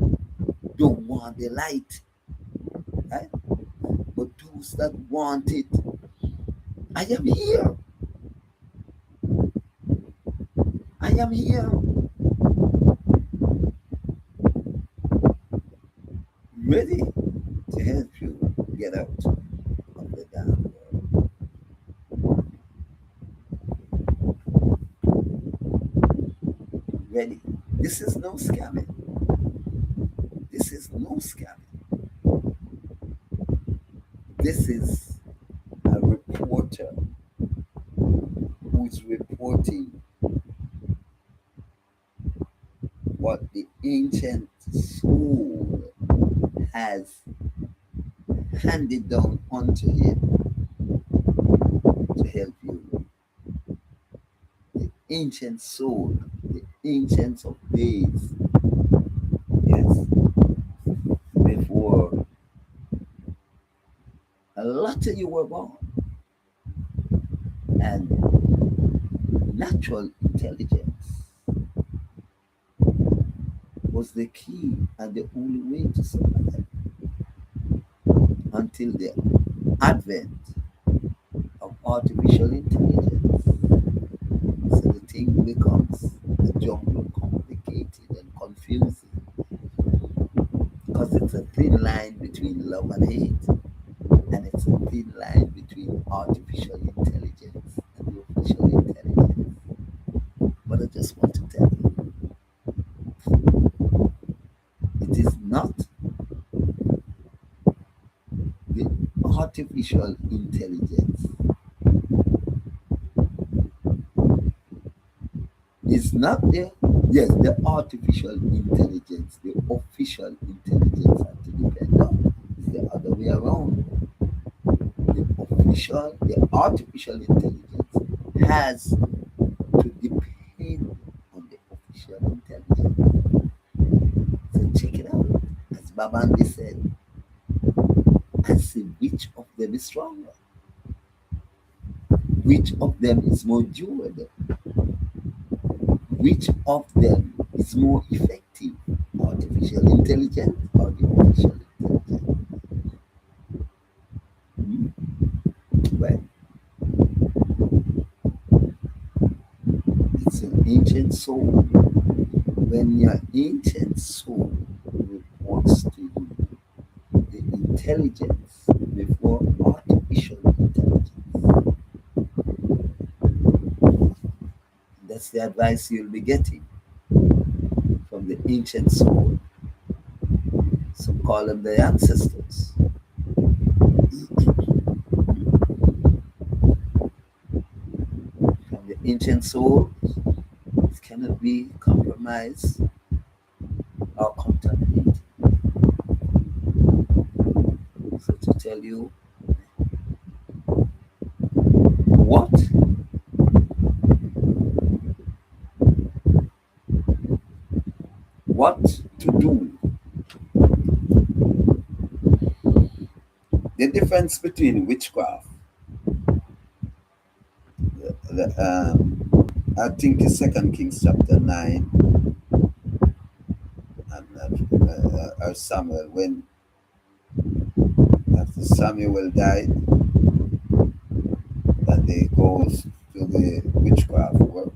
Don't want the light. Right? But those that want it, I am here. I am here. Ready to help you get out of the dark world. Ready. This is no scamming. This is no scamming. This is a reporter who's reporting what the ancient soul has handed down unto him to help you. The ancient soul, the ancients of days, yes, before a lot of you were born, and natural intelligence was the key and the only way to survive until the advent of artificial intelligence. So the thing becomes a jungle, complicated and confusing, because it's a thin line between love and hate, and it's a thin line between artificial intelligence and the official intelligence. But I just want to tell you, it is not the artificial intelligence. It's not the, yes, the artificial intelligence, the official intelligence have to depend on. It's the other way around. The artificial intelligence has to depend on the official intelligence. So check it out. As Babandi said, and see which of them is stronger, which of them is more durable, which of them is more effective, artificial intelligence or the official intelligence. Hmm? Well, it's an ancient soul. When your ancient soul reports to you the intelligence before artificial intelligence, that's the advice you'll be getting from the ancient soul. Some call them the ancestors. From the ancient soul, it cannot be compromised or contaminated. So to tell you what to do. The difference between witchcraft, I think it's Second Kings chapter 9, and or Samuel, when after Samuel died, that they goes to the witchcraft worker.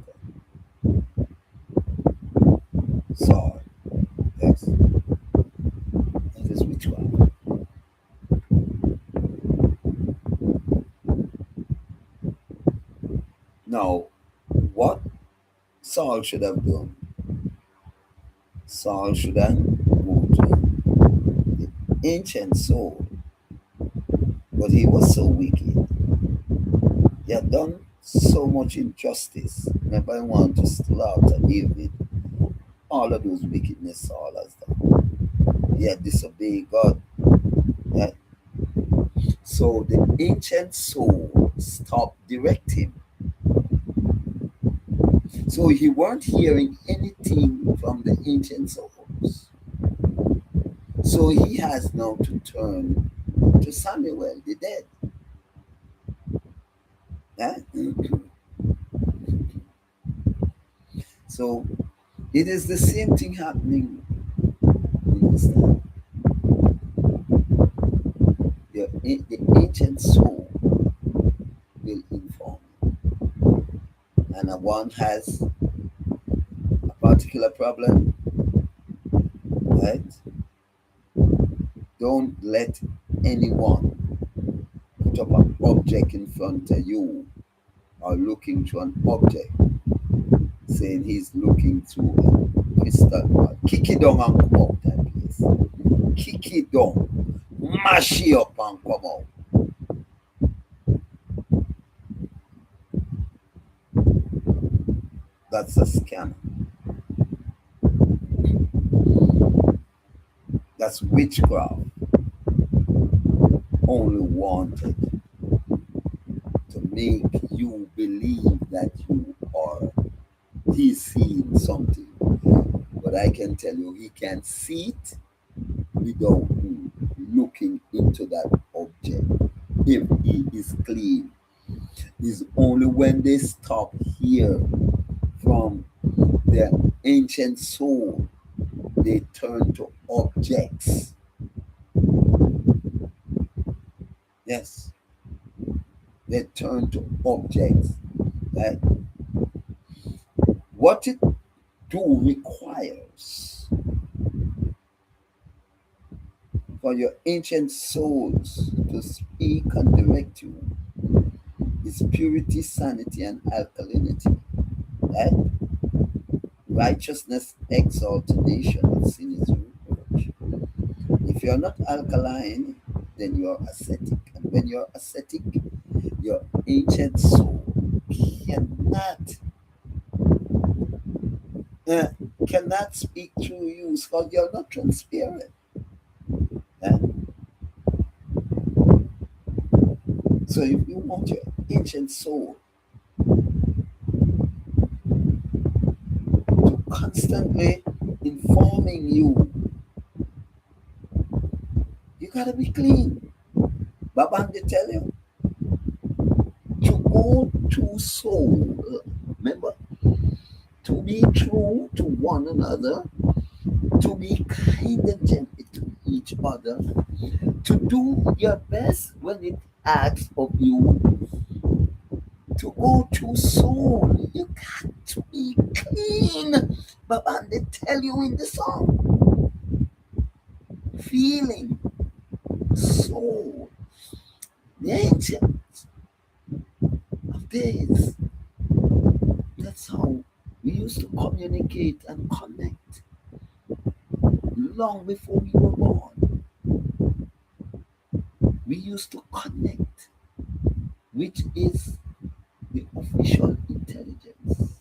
Now, what Saul should have done, Saul should have moved to the ancient soul, but he was so wicked. He had done so much injustice. Remember, he wanted to slaughter David. All of those wickedness Saul has done. He had disobeyed God. Yeah. So the ancient soul stopped directing. So he weren't hearing anything from the ancient souls. So he has now to turn to Samuel, the dead. Yeah? So it is the same thing happening in this time. The ancient soul will inform you. And one has a particular problem, right? Don't let anyone put up an object in front of you or looking to an object saying he's looking to a crystal ball. Kick it down and come out that place. Kick it down. Mash it up and come out. That's a scam. That's witchcraft. Only wanted to make you believe that you are he's seeing something. But I can tell you he can see it without looking into that object. If he is clean. It's only when they stop here from their ancient soul they turn to objects. Yes, they turn to objects. Right? What it do requires for your ancient souls to speak and direct you is purity, sanity, and alkalinity. Right? Righteousness exalts a nation, and sin is reproach. If you're not alkaline, then you're ascetic. And when you're ascetic, your ancient soul cannot uh, cannot speak through you because you're not transparent. Uh, so if you want your ancient soul to constantly informing you, you gotta be clean. Babandi tell you to go to soul. Remember, to be true to one another, to be kind and gentle to each other, to do your best when it asks of you, to go to soul. You got to be clean. Babandi tell you in the song. Feeling, soul, the ancient of days. That's how we used to communicate and connect long before we were born. We used to connect, which is the official intelligence.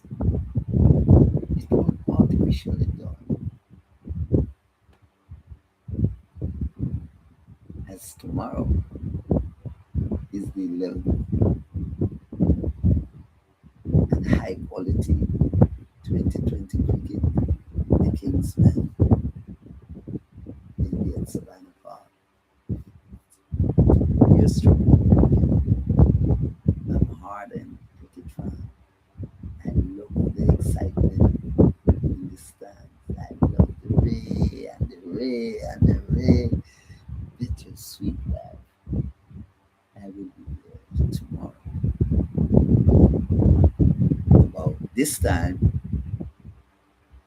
It was artificially done. As tomorrow is the 11th and high quality 2020 cricket, the Kingsmen will be at Savannah Park. Yours truly, I'm a hardened cricket fan. I love the excitement in the stands. I love the ray and the ray and the ray. Bittersweet life. I will be there tomorrow. About this time,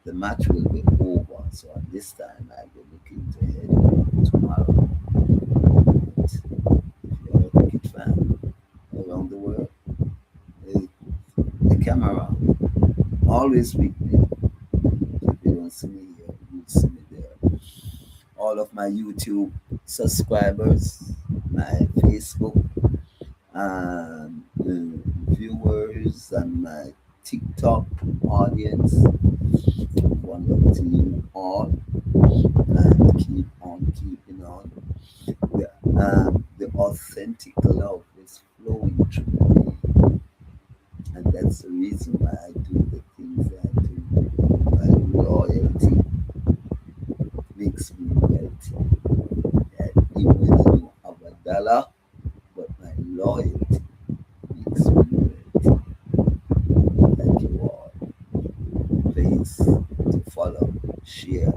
the match will be over. So at this time, I'll be looking to head home tomorrow. But if you're a cricket fan around the world, eh, camera, always with me. If you don't see me here, you'll see me there. All of my YouTube subscribers, my Facebook viewers, and my TikTok audience. One love to you all, and keep on keeping on. The authentic love is flowing through me, and that's the reason why I do the things I do. My loyalty makes me wealthy. And even when I don't have a dollar, but my loyalty makes me wealthy. Thank you all. Please to follow, share,